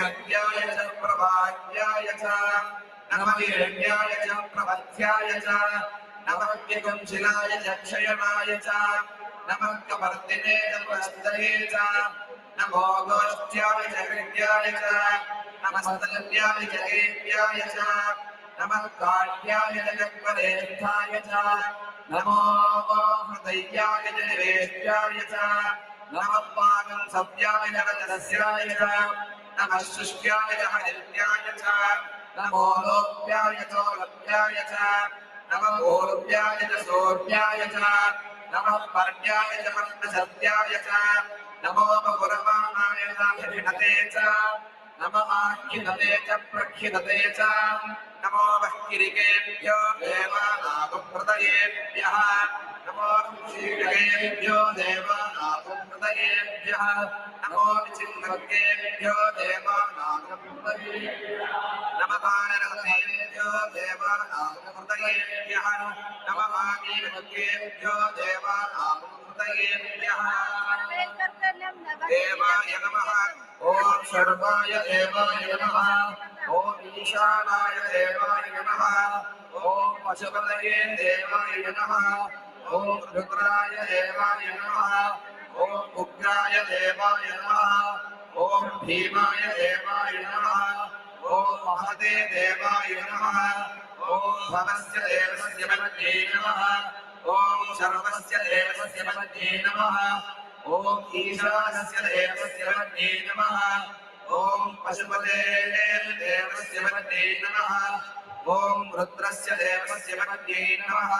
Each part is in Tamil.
गद्याय च प्रभाज्याय च नमः हिरण्याय च प्रवध्याय च नमः विगुंशिलाय च क्षयणाय च नमः कवर्तिने च प्रस्तये च नमो गोष्ठ्याय च विद्याय च नमस्तल्याय च देव्याय च नमः काट्याय च जगवरेष्ठाय च नमो हृदयाय च निवेष्ट्याय च नमः पागं सव्याय च रजस्याय च नमः शुष्याय च हरित्याय च नमो लोप्याय च लप्याय च नमः ऊर्व्याय च सूर्याय च नमः पर्याय च पर्णसत्याय च नमो बहुरमाणाय च हिणते च नमः आख्यिनते च प्रख्यिनते च नमो वह्किरिकेभ्यो देवानागप्रदयेभ्यः नमो ऋषिकेभ्यो देवानागप्रदयेभ्यः नमो विचिन्नकेभ्यो देवानागप्रदयेभ्यः नमः वानरसेभ्यो देवानागप्रदयेभ्यः नमः वागीवकेभ्यो देवानागप्रदयेभ्यः देवाय नमः ॐ सर्वाय देवाय नमः ॐ ईशानाय देवाय नमः ॐ पशुपतये देवाय नमः ॐ रुद्राय देवाय नमः ॐ उग्राय देवाय नमः ॐ भीमाय देवाय नमः ॐ महते देवाय नमः ॐ भवस्य देवस्य मध्ये नमः ॐ सर्वस्य देवस्य मध्ये नमः ॐ ईशानस्य देवस्य मध्ये नमः ॐ पशुपते देवस्य मध्ये नमः ॐ रुद्रस्य देवस्य मध्ये नमः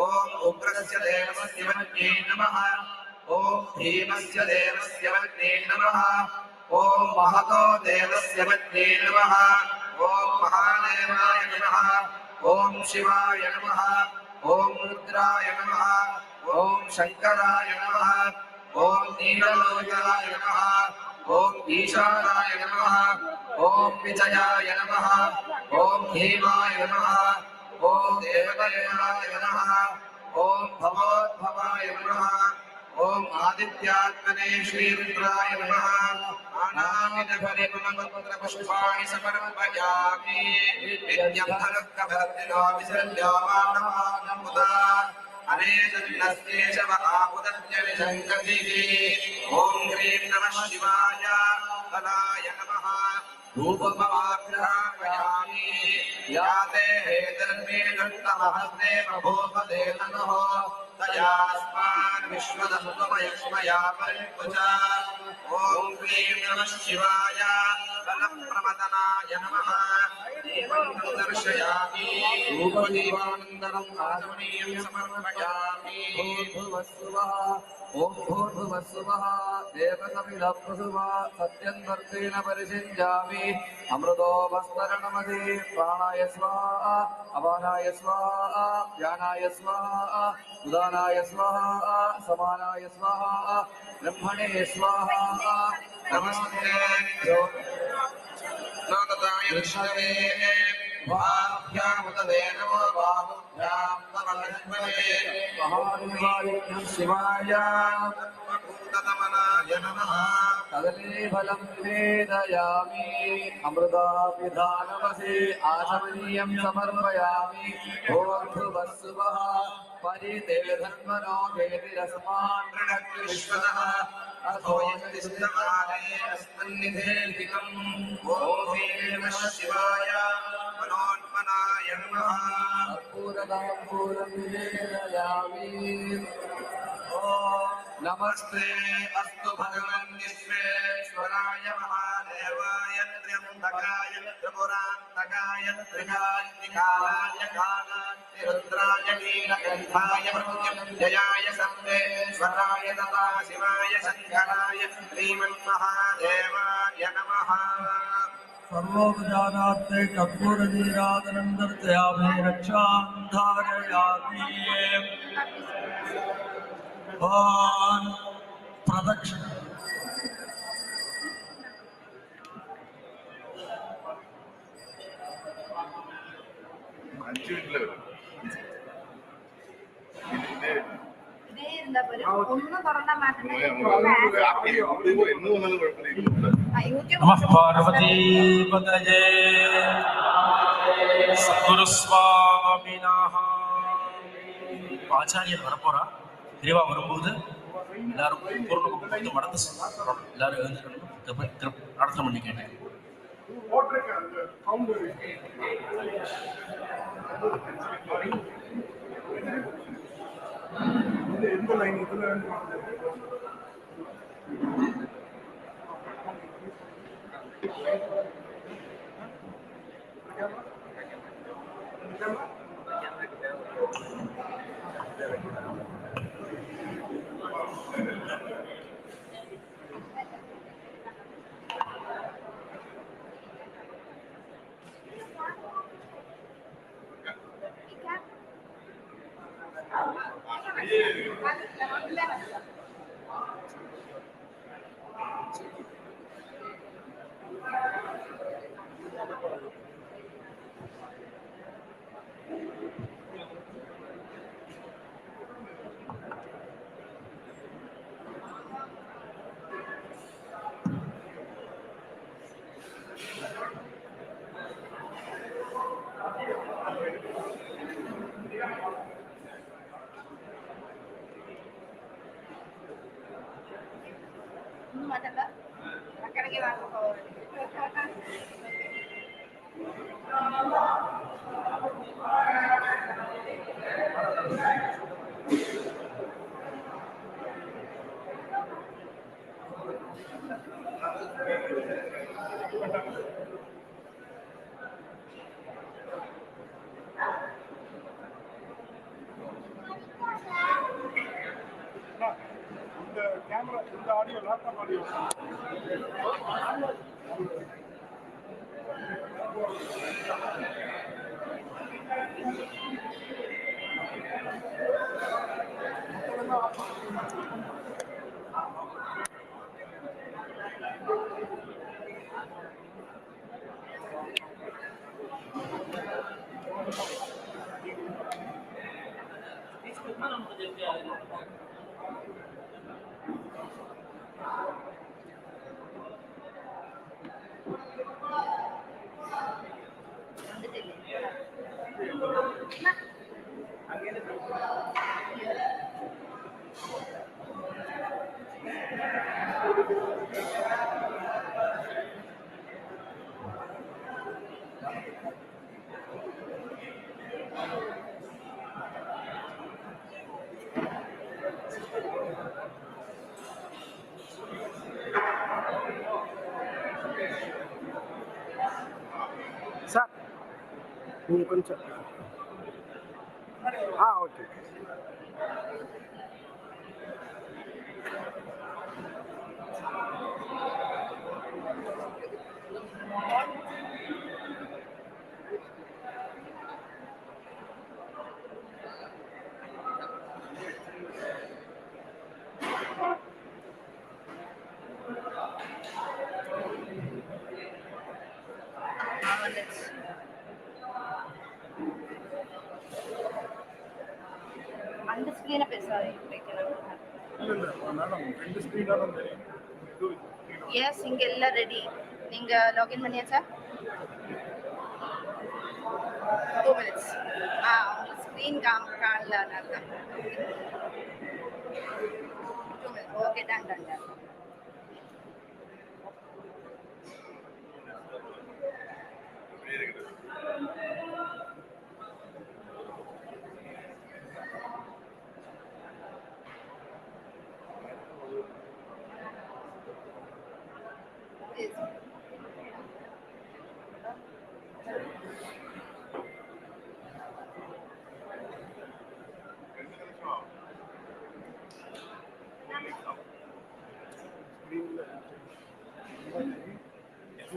ॐ उग्रस्य देवस्य मध्ये नमः ॐ भीमस्य देवस्य मध्ये नमः ॐ महतो देवस्य मध्ये नमः ॐ महादेवाय नमः ॐ शिवाय नमः ॐ रुद्राय नमः ॐ शङ्कराय नमः ॐ नीललोकाय नमः ॐ ईशानाय नमः ॐ विजयाय नमः ॐ भीमाय नमः ॐ देवदेवाय नमः ॐ भवोद्भवाय नमः ॐ आदित्यात्मने श्रीरुद्राय नमः आनामिदभरिममन्त्रपुष्पाणि समर्पयामि नित्यं धनुर्कभर्तिनो विसर्जो मानवानमुदा अनेजन्नस्तेशव आपुदस्य विशङ्कतिः ॐ ह्रीं नमः शिवाय तदाय नमः धूपमवाग्रहामयामि या ते हेतर्मे दत्तमहस्ते बभूवते नमः तयास्मान् विश्वदमुपमयस्मया परिपुजा ॐ ह्रीं नमः शिवाय बलप्रमदनाय नमः दीपं दर्शयामि धूपदीपानन्दनं आचमनीयं समर्पयामि भूर्भुवस्सुवः ॐ भूर्भुवस्सुवः देवसमिधप्रसुवः सत्यं वर्तेन परिषिञ्जामि अमृतोपस्तरणमधि प्राणाय स्वाहा अपानाय स्वाहा ज्ञानाय स्वाहा उदानाय स्वाहा समानाय स्वाहा ब्रह्मणे स्वाहा नमस्ते लोकताय विष्णवे भाभ्यामुदवे नमो बाहुभ्यां नमः महादेवाय शिवाय भूतदमनाय नमः कदलीफलं निवेदयामि अमृताभिधानमसि आचमनीयं समर्पयामि भूर्भुवस्सुवः परिदेवधन्वनो वेदिरस्मान् ऋणक्विश्वतः अथो यदिष्टमाने अस्मन्निधेल्पितम् ॐ नमः शिवाय मनोन्मनाय नमः कर्पूरताम्बूलं निवेदयामि नमस्ते अस्तु भगवन् विश्वेश्वराय महादेवाय त्र्यम्बकाय त्रिपुरान्तकाय त्रिकान्तिकाय कालान्तिरुद्राय नीलकण्ठाय मृत्युञ्जयाय सर्वेश्वराय तथा शिवाय शङ्कराय श्रीमन्महादेवाय नमः सर्वोपचारार्थे कर्पूरनीराजनं दर्शयामि रक्षां धारयामि भवान् प्रदक्षिण मंचूरियन ഒന്നും തുറന്നാ മാത്രമേ നമഃ പാർവതീപതയേ சத்குருஸ்வாமினாக. இப்போ ஆச்சாரியர் வரப்போறா. விரிவா வரும்போது எல்லாரும் பூர்ண கொடுத்து மடத்து எல்லாரும் எழுந்துக்கணும். நடத்தம் பண்ணி கேட்டேன். எந்த லைன் இதுல అక్కడికి రాకపోవాలి. இந்த கேமரா இந்த ஆடியோ லேப்டாப் ஆடியோ సార్ కొంచెం ఓకే. அந்த ஸ்கிரீனை பேசாது மேடம் ரெண்டு ஸ்க்ரீனாக தான் தெரியும். எஸ் இங்க எல்லாம் ரெடி. நீங்க லாகின் பண்ணியாச்சா? 2 minutes. உங்களுக்கு ஸ்கிரீன் காணல அதான். 2 minutes. Okay done done done.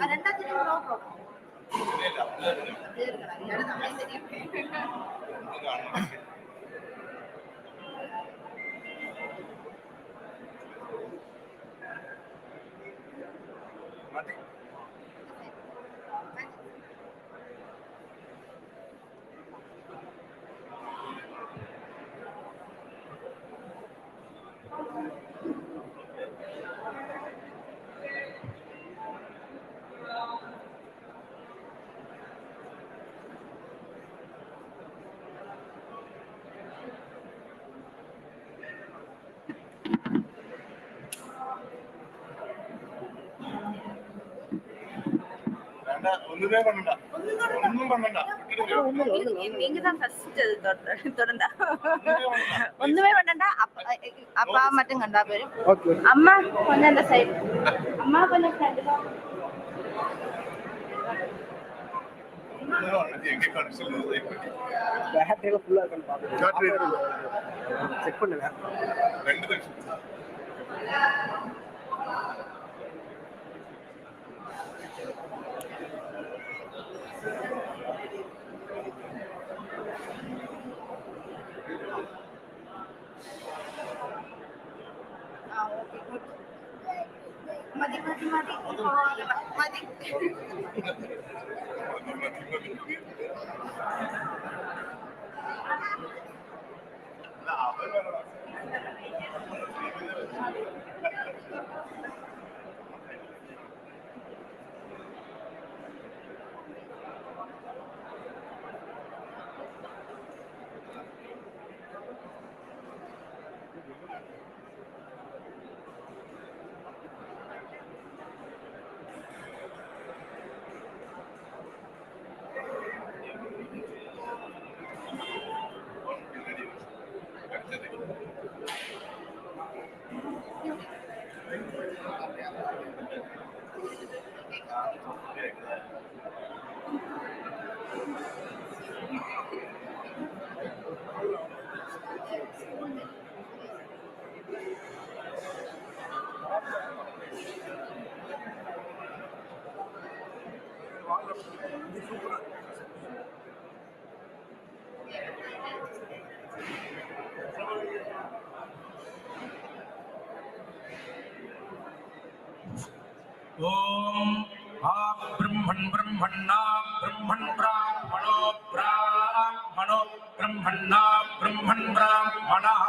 ரெண்டாவது நோ ப்ராப்ளம். ஒண்ணுமே பண்ணண்டா ஒண்ணும் பண்ணண்டா நீங்க தான் ஃபர்ஸ்ட் தொடர்ந்தா ஒண்ணுமே வேண்டாம்டா அப்பா மட்டும் கண்டா போயிடும். அம்மா கொஞ்சம் அந்த சைடு, அம்மா கொஞ்சம் ஃப்ரண்ட்ல. எங்க கனெக்ஷன் பேட்டரியில ஃபுல்லா இருக்கான்னு பாருங்க. செக் பண்ணுங்க. 2 நிமிஷம். மதி மதி மதி மதி ओम आ ब्रह्मण ब्रह्मण्णा ब्रह्मण ब्राह्मणो ब्राह्मणो ब्रह्मण्णा ब्रह्मण ब्राह्मणः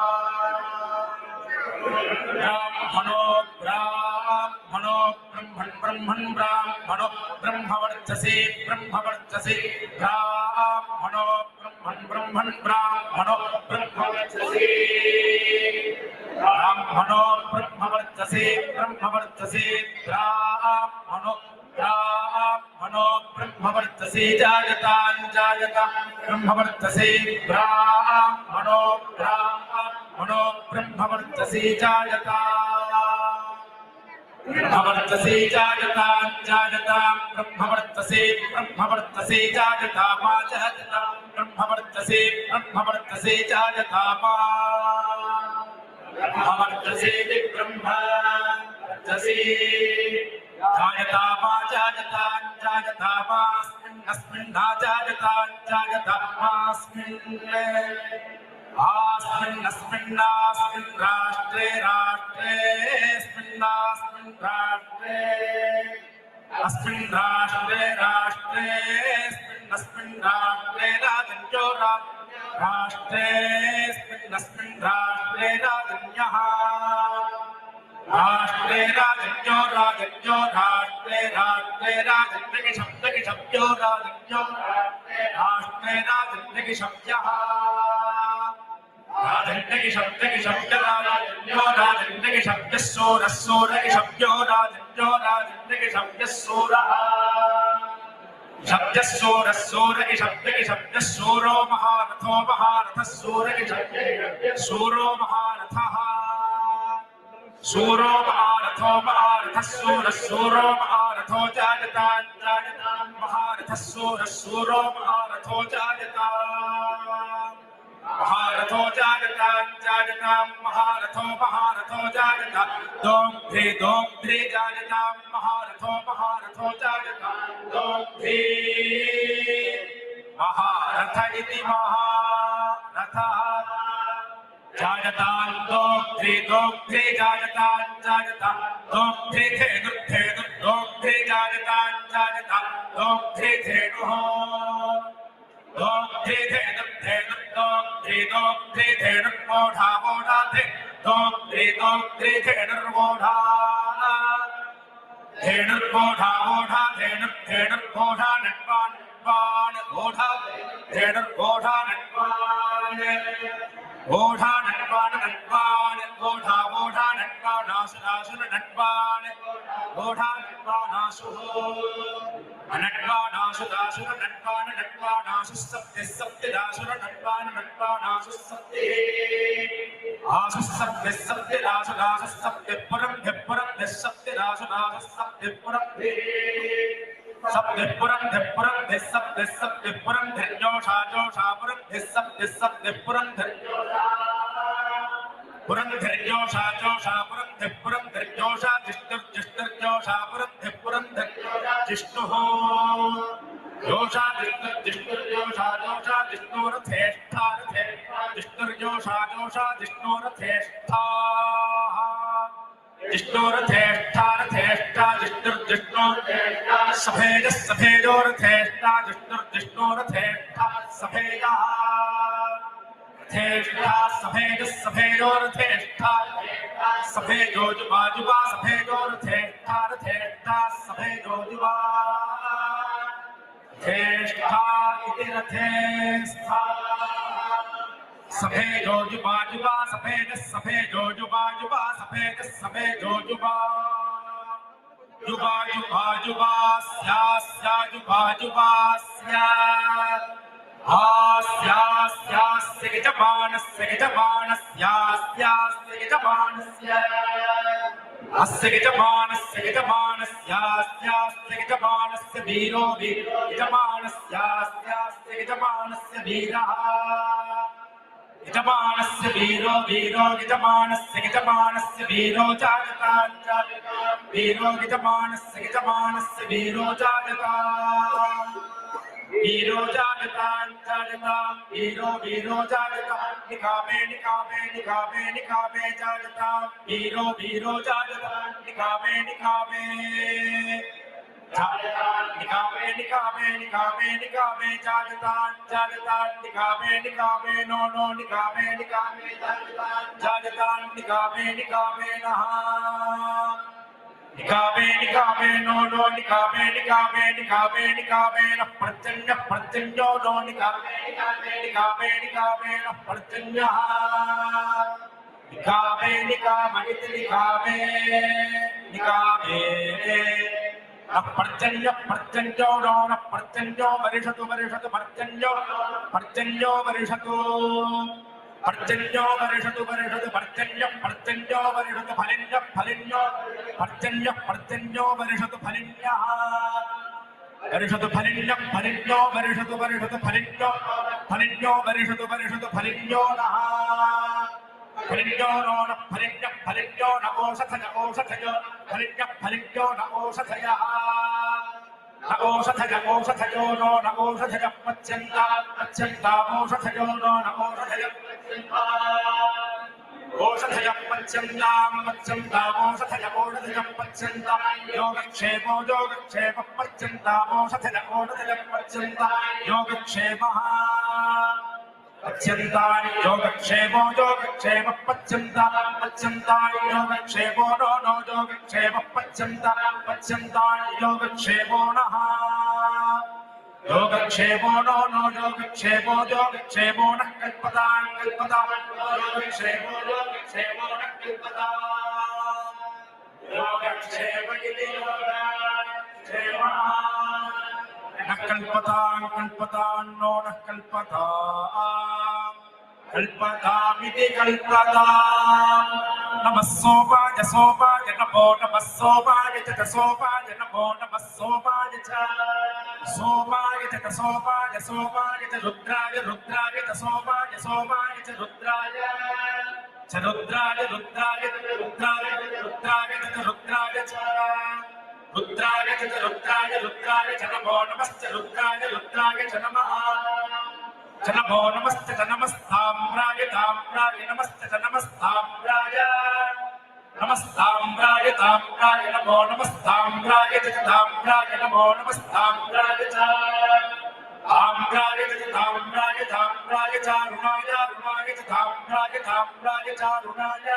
ब्राह्मणो ब्राह्मणो ब्रह्मण ब्रह्मण ब्राह्मणो ब्रह्मवर्चसे ब्रह्मवर्चसे ब्राह्मणो ब्रह्मण ब्रह्मण ब्राह्मणो ब्रह्मवर्चसे ब्राह्मणो ब्रह्मवर्चसे ब्रह्मवर्चसे ब्राह्मणो ब्राह्मणो ब्रह्मवर्चसे जायतां जायता ब्रह्मवर्चसे ब्राह्मणो ब्राह्मणो ब्रह्मवर्चसे जायता ब्रह्मवर्चसे जायतां जायता ब्रह्मवर्चसे ब्रह्मवर्चसे जायता मा जायता ब्रह्मवर्चसे ब्रह्मवर्चसे जायता मा ब्रह्मवर्चसे ब्रह्मवर्चसे जायता मा जायतां जायता मास्मिन् जायतां जायता मास्मिन् आस्मिन् राष्ट्रे राष्ट्रेऽस्मिन् राष्ट्रे अस्मिन् राष्ट्रे राष्ट्रेऽस्मिन् राष्ट्रे राजन्यो राष्ट्रेऽस्मिन् राष्ट्रे राजन्यः राष्ट्रे राजन्यो राजन्यो राष्ट्रे राष्ट्रे राजन्यशब्दो राजन्यो राष्ट्रे राजन्यशब्दः राजन्यशब्दो राजन्यशब्दस्सोरस्सोरशब्दो राजन्यो राजन्यशब्दस्सोरः शब्दस्सोरस्सोरशब्दो महारथो महारथस्सोरो महारथः सूरो महारथो महारथस्सोरस्सोरो महारथो जायतां जायतां महारथस्सोरस्सोरो महारथो जायतां महारथो जायतां जायतां महारथो महारथो जायतां दोग्धे दोग्धे जायतां महारथो महारथो जायतां दोग्धे महारथ इति महारथः जायतां दोग्धे दोग्धे जायतां जायतां दोग्धे धेनुर्धेनुर् दोग्धे जायतां जायतां दोग्धे धेनुः दोग्धे धेनुर्धेनुर् दोग्धे दोग्धे धेनुर्वोढा वोढा धे दोग्धे दोग्धे धेनुर्वोढा धेनुर्वोढा वोढा धेनुर्वोढा नट्वान् नट्वान् वोढा धेनुर्वोढा नट्वान् वोढा नट्वान् नट्वान् वोढा वोढा नट्वानासुरासुर नट्वान् वोढा नट्वानासुः अनट्वानाशु दाशुर नट्वान नट्वानाशु सप्ति सप्ति दाशुर नट्वान नट्वानाशु सप्ति आशु सप्ति सप्ति दाशु दाशु सप्ति पुरं धिपुरं धिसप्ति दाशु दाशु सप्ति पुरं धि सप्ति पुरं धिपुरं धिसप्ति सप्ति पुरं धिजोषा जोषा पुरं धिसप्ति सप्ति पुरं धिजोषा पुरं धिजोषा जोषा पुरं धिपुरं धिजोषा जिष्णुर्जिष्णुर्जोषा पुरं धिपुरं धिजोषा जिष्णुः जोषा जिष्णुर्जोषा जोषा जिष्णुरथेष्ठा जिष्णुर्जोषा जोषा जिष्णुरथेष्ठा जिष्णुरथेष्ठा रथेष्ठा जिष्णुर्जिष्णुरथेष्ठा सफेद सफेदोरथेष्ठा जिष्णुर्जिष्णुरथेष्ठा सफेदा थेष्ठा सफेद सफेदोरथेष्ठा सफेदो जुबा जुबा सफेदोरथेष्ठा रथेष्ठा सफेदो जुबा थेष्ठा इति रथेष्ठा सफेदो जुबा जुबा सफेद सफेदो जुबा जुबा सफेद सफेदो जुबा जुबा जुबा जुबा स्या स्या जुबा जुबा स्या हास्यास्यास्य गजमानस्य गजमानस्यास्यास्य गजमानस्य अस्य गजमानस्य गजमानस्यास्यास्य गजमानस्य वीरो गजमानस्यास्यास्य गजमानस्य वीरः गजमानस्य वीरो वीरो गजमानस्य गजमानस्य वीरो जायता वीरो गजमानस्य गजमानस्य वीरो जायता वीरो जागतां जागतां वीरो वीरो जागतां निकामे निकामे निकामे निकामे जागतां वीरो वीरो जागतां निकामे निकामे जागतां निकामे निकामे निकामे निकामे जागतां जागतां निकामे निकामे नो नो निकामे निकामे जागतां निकामे निकामे नः निकामे निकामे नो नो निकामे निकामे निकामे निकामे न प्रत्यंज प्रत्यंजो नो निकामे निकामे निकामे निकामे न प्रत्यंजः निकामे निकामे इति निकामे निकामे न प्रत्यंज प्रत्यंजो नो न प्रत्यंजो वर्षतु वर्षतु प्रत्यंजो प्रत्यंजो वर्षतु पर्जन्यो वर्षतु वर्षतु पर्जन्य पर्जन्यो वर्षतु फलिन्य फलिन्यो पर्जन्य पर्जन्यो वर्षतु फलिन्यः वर्षतु फलिन्य फलिन्यो वर्षतु वर्षतु फलिन्यो फलिन्यो वर्षतु वर्षतु फलिन्यो नः फलिन्यो नो न फलिन्य फलिन्यो न ओषधय ओषधयो फलिन्य फलिन्यो न ओषधयः न ओषधय ओषधयो नो न ओषधय पच्यन्ता पच्यन्ता ओषधयो नो न ओषधय ओषधय पच्यन्तां पच्यन्तां ओषधय ओषधय पच्यन्तां योगक्षेमो योगक्षेम पच्यन्तां ओषधय ओषधय पच्यन्तां योगक्षेमः पच्यन्तां योगक्षेमो योगक्षेम पच्यन्तां पच्यन्तां योगक्षेमो नो नो योगक्षेम पच्यन्तां पच्यन्तां योगक्षेमो नः योगक्षेमो नो नो योगक्षेमो योगक्षेमो न कल्पतां कल्पतां योगक्षेमो योगक्षेमो न कल्पतां योगक्षेम इति योगक्षेमः न कल्पतां कल्पतां नो न कल्पतां कल्पतामिति कल्पतां नमः सोपाय सोपाय नमो नमः सोपाय च सोपाय नमो नमः सोपाय च सोपाय च सोपाय सोपाय च रुद्राय रुद्राय च सोपाय सोपाय च रुद्राय च रुद्राय रुद्राय च रुद्राय रुद्राय च रुद्राय च रुद्राय च रुद्राय रुद्राय च नमो नमश्च रुद्राय रुद्राय च नमः च नमो नमस्ते च नमस्ताम्राय ताम्राय नमस्ते च नमस्ताम्राय नमस्ताम्राय ताम्राय नमो नमस्ताम्राय च ताम्राय नमो नमस्ताम्राय च ताम्राय च ताम्राय ताम्राय च रुणाय रुणाय च ताम्राय ताम्राय च रुणाय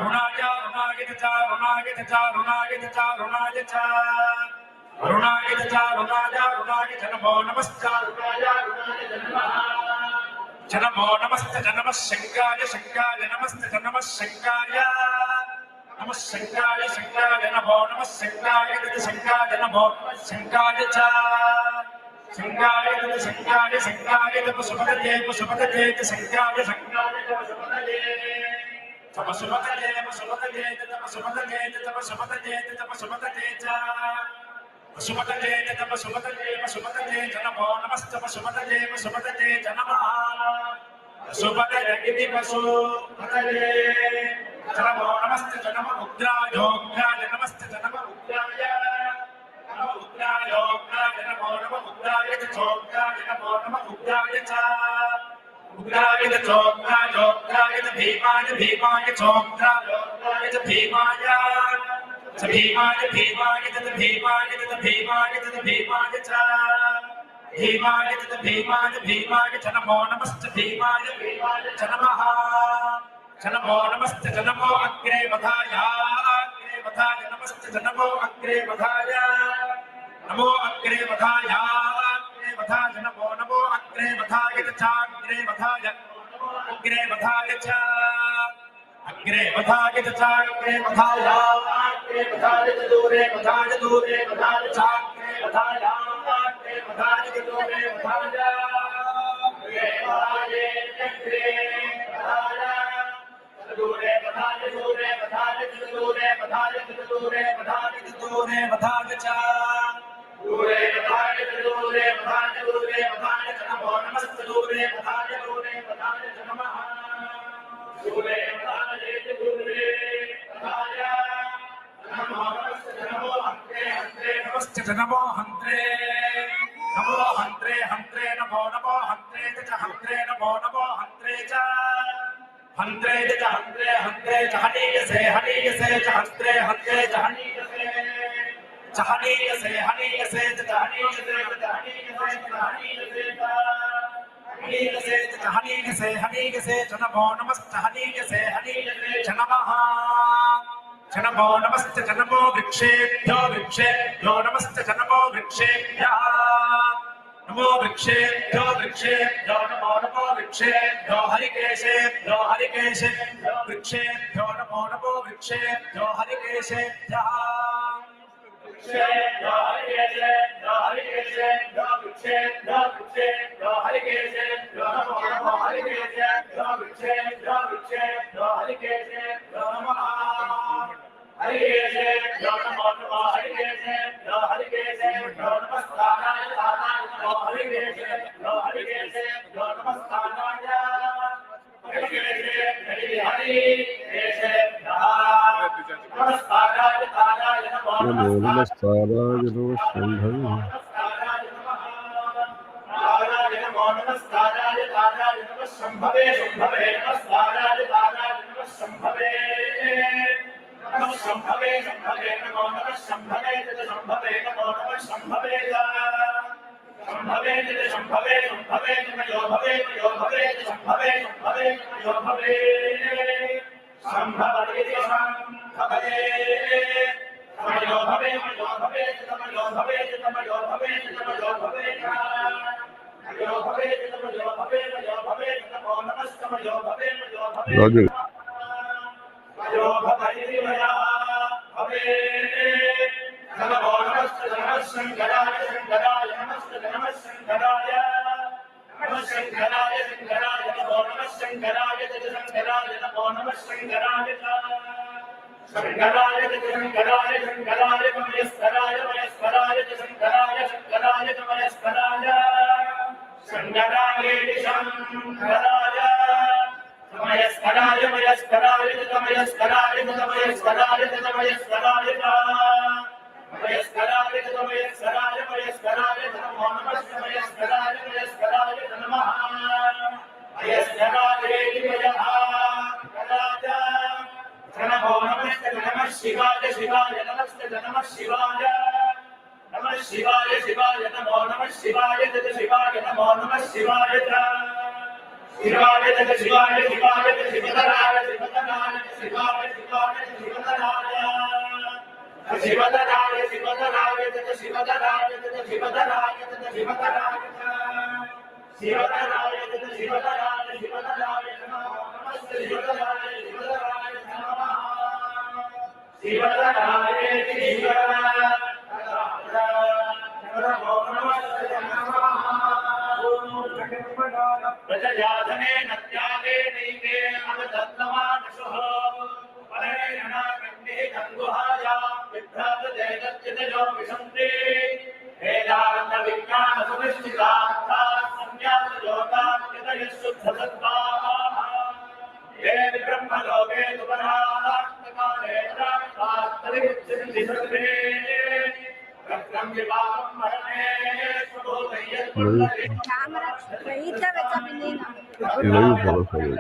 रुणाय रुणाय च रुणाय च रुणाय च रुणाय च रुणाय च रुणाय रुणाय च नमो नमस्तारुणाय रुणाय च नमः च नमो नमस्ते च नमः शङ्काय शङ्काय नमस्ते च नमः शङ्काय नमः शङ्काय नमो नमः शङ्काय नमो नमः शङ्काय च शङ्काय पशुपतये शङ्काय पशुपतये पशुपतये नमो नमस्ते पशुपतये नमः पशुपतये इति पशुपतये नमो नमस्ते नमः उग्राय नमस्ते नमः उग्राय नमो नमः उग्राय चोग्राय नमो नमः उग्राय च उग्राय चोग्राय भीमाय चोग्राय भीमाय च भीमाय च नमो नमस्ते भीमाय च नमः च नमो नमस्ते च नमो अग्रे वधाय नमस्ते च नमो अग्रे वधाय नमो अग्रे वधाय नमो अग्रे वधाय च अग्रे वधाय च अग्रे वधाय च अग्रे वधाय दूरे वधाय च अग्रे वधाय दूरे वधाय नमो हंत्रे नमो हंत्रे नमो हंत्रे च हंत्रे नमो हंत्रे च हंत्रे च हनीयसे च हंत्रे च हनीयसे च हनीयसे च हनीयसे च नमो नमस्ते हनीयसे च नमः च नमो नमस्ते च नमो वृक्षेभ्यो नमस्ते च नमो वृक्षेभ्यः नमो वृक्षेभ्यो नमो वृक्षेभ्यो हरिकेशेभ्यो वृक्षेभ्यो नमो वृक्षेभ्यो हरिकेशेभ्यः वृक्षेभ्यो वृक्षेभ्यो हरिकेशेभ्यो नमो हरिकेशेभ्यो वृक्षेभ्यो हरिकेशेभ्यो नमः हरिकेशेभ्यो नमो हरिकेशेभ्यो नमस्काराय नमो हरिकेशेभ्यो नमस्काराय नमो नमस्काराय शंभवे नमस्काराय शंभवे नमः शंभवे नमो नमः शंभवे नमो नमः शंभवे शंभवे शंभवे यो भवे शंभवे यो भवे शंभवे यो भवे नमो नमः यो भवे राजू शंकराय नमस्ते नमः शंकराय नमो नमः शंकराय नमो नमः शंकराय मयस्कराय शंकराय मयस्कराय शंकराय शिवाय नमस्ते नमः शिवाय नमः शिवाय नमो नमः शिवाय नमो नमः शिवाय शिवाय शिवतराय கேமரா வெயிட்டா வச்சா பின்னே லைவ் போல சொல்லுது.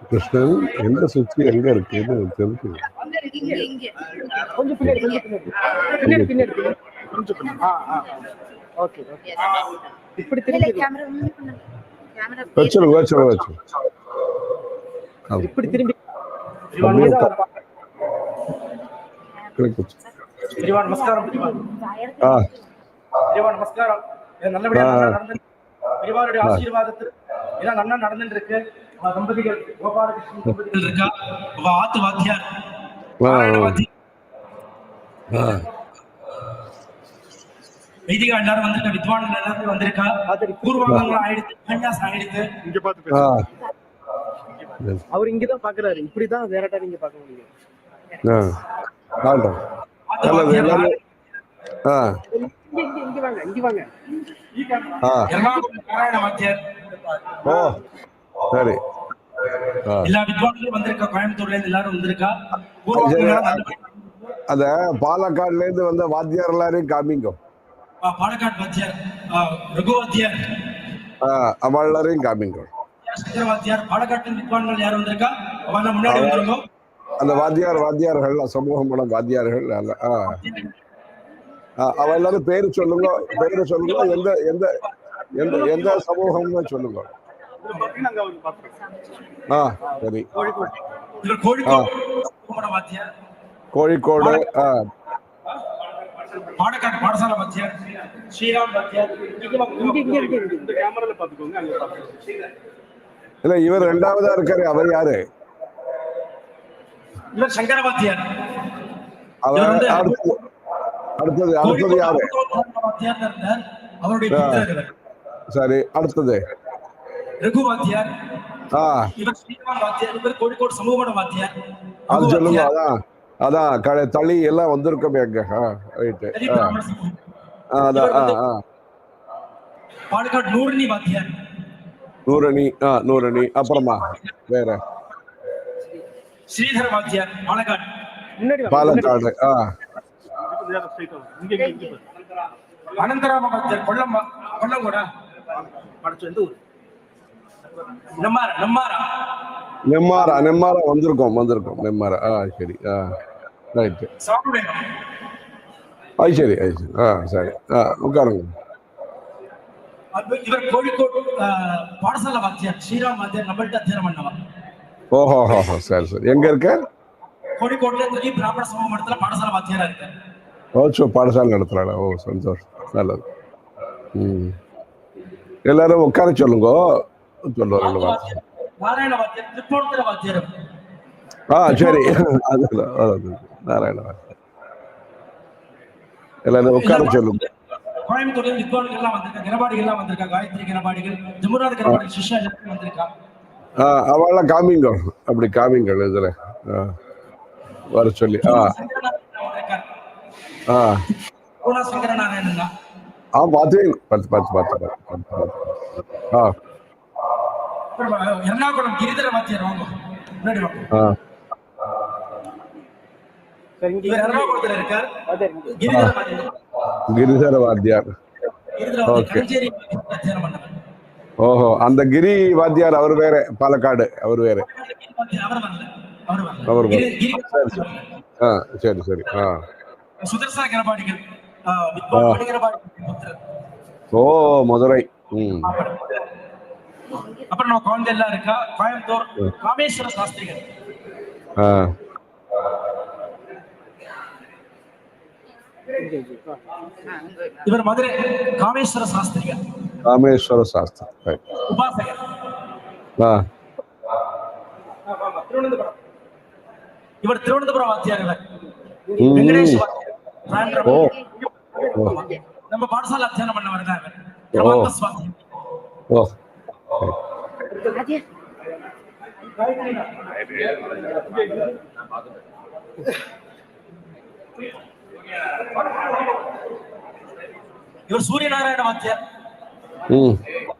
கிருஷ்ணன் எந்த சுத்தி எங்க இருக்குன்னு தெரிஞ்சு கொஞ்சம் வச்சிருங்க வச்சிருங்க இப்படி திரும்பி நமஸ்காரம் நமஸ்காரம் நல்லபடியா பெரியவாருடைய ஆசீர்வாதத்தில் எல்லாம் நல்லா நடந்துட்டு இருக்கு. தம்பதிகள் கோபாலகிருஷ்ணன் தம்பதிகள் இருக்கா, ஆத்து வாத்தியார் வைதிகா எல்லாரும் வந்திருக்கா, வித்வான்கள் எல்லாரும் வந்திருக்கா, பூர்வாங்கங்கள் ஆயிடுத்து, கன்யாஸ் ஆயிடுத்து. இங்க பாத்து பேசுங்க. அவர் இங்கதான் பாக்குறாரு, இப்படிதான் வேறட்டா நீங்க பார்க்க முடியும். இங்க வாங்க. நாராயண வாத்தியார் சரி எல்லா வித்வான்களும் வந்திருக்கா, கோயம்புத்தூர்ல இருந்து எல்லாரும் வந்திருக்கா. அத பாலக்காடுல இருந்து வந்த வாத்தியார் எல்லாரையும் காமிங்க. பாலக்காடு வாத்தியார் ரகு வாத்தியார் அவள் எல்லாரையும் காமிங்க. வாத்தியார் பாலக்காட்டு வித்வான்கள் யாரும் வந்திருக்கா, அவன் முன்னாடி வந்துருங்க. அந்த வாத்தியார்கள் சமூகமான வாத்தியார்கள் அவ எல்லாரும் பேரு சொல்லுங்க. எந்த எந்த எந்த எந்த சமூகம்னு சொல்லுங்க. சரி கோழிக்கோடு பாலக்காடு பாடசாலை வாத்தியார் ஸ்ரீராம் வாத்தியார். இல்ல இவர் ரெண்டாவதா இருக்காரு, அவர் யாரு? இவர் சங்கர வாத்தியார். அவர் அடுத்தது யாரு? அவருடைய சரி அடுத்தது ரகு வாத்தியார். இவர் ஸ்ரீராம் வாத்தியார். இவர் கோழிக்கோடு சமூக வாத்தியார். அது சொல்லுங்க. அதான் தளி எல்லாம் வந்திருக்கோமே அங்க. பாலக்காடு நூரணி வாத்தியார். நூரணி அப்புறமா வேற ஸ்ரீதர வாத்தியார் பாலக்காடு. பாலக்காடு அனந்தராம வாத்தியார் கொல்லங்கோடா. படிச்சு வந்து ஊர் நெம்மாரா நெம்மாரா நெம்மாரா நெம்மாரா வந்திருக்கோம் நெம்மாரா. சரி. ரைட்டு. சாப்பிடுவேன். அது சரி. சரி. உட்காருங்க. இவர் கோழிக்கோடு பாடசாலை வாத்தியார் ஸ்ரீராம் வாத்தியார் நம்மள்ட்ட அத்தியானம் பண்ணவா. ஓஹோ. சரி. எங்க இருக்க? கோழிக்கோட்ல பெரிய பிராமண சமூக மடத்துல பாடசாலை வாத்தியாரா இருக்காரு. பாடசாலை நடத்துறாடா. சந்தோஷம். நல்லது. எல்லாரும் உட்கார சொல்லுங்க. சொல்லுவாங்க நாராயண வாத்தியார் திருப்போணத்துல வாத்தியார். சரி. அது நாராயண வாத்தியார். எல்லாரும் உட்கார சொல்லுங்க. கோயம்புத்தூர்ல வித்வான்கள் எல்லாம் வந்திருக்கா, கனபாடிகள் எல்லாம் வந்திருக்கா, காயத்ரி கனபாடிகள், ஜமுனாத கனபாடிகள் சிஷ்யா எல்லாரும் வந்திருக்கா. அவெல்லாம் காமிங்க. அப்படி காமிங்க இதுல வர சொல்லி. எர்ணாகுளம் கிரிதர வாத்தியார் வாங்க முன்னாடி வாங்க. எர்ணாகுளத்துல இருக்கார் கிரிதர வாத்தியார். ஓஹோ, அந்த கிரி வாத்தியார் அவர் வேற, பாலக்காடு அவர் வேற. அவர் சரி. சுதர்சன கனபாடிகள். ஓ, மதுரை. அப்புறம் நம்ம குழந்தை எல்லாம் இருக்கா. கோயம்புத்தூர் காமேஸ்வர சாஸ்திரிகள். இவர் மதுரை காமேஸ்வர சாஸ்திரிகள். உபாசகர். இவர் திருவனந்தபுரம் வாத்தியார். வெங்கடேஷ் வாத்தியார். நம்ம பாடசாலை அத்தியானம் பண்ணவர் தான் இவர். இவர் சூரியநாராயண வாத்தியார்.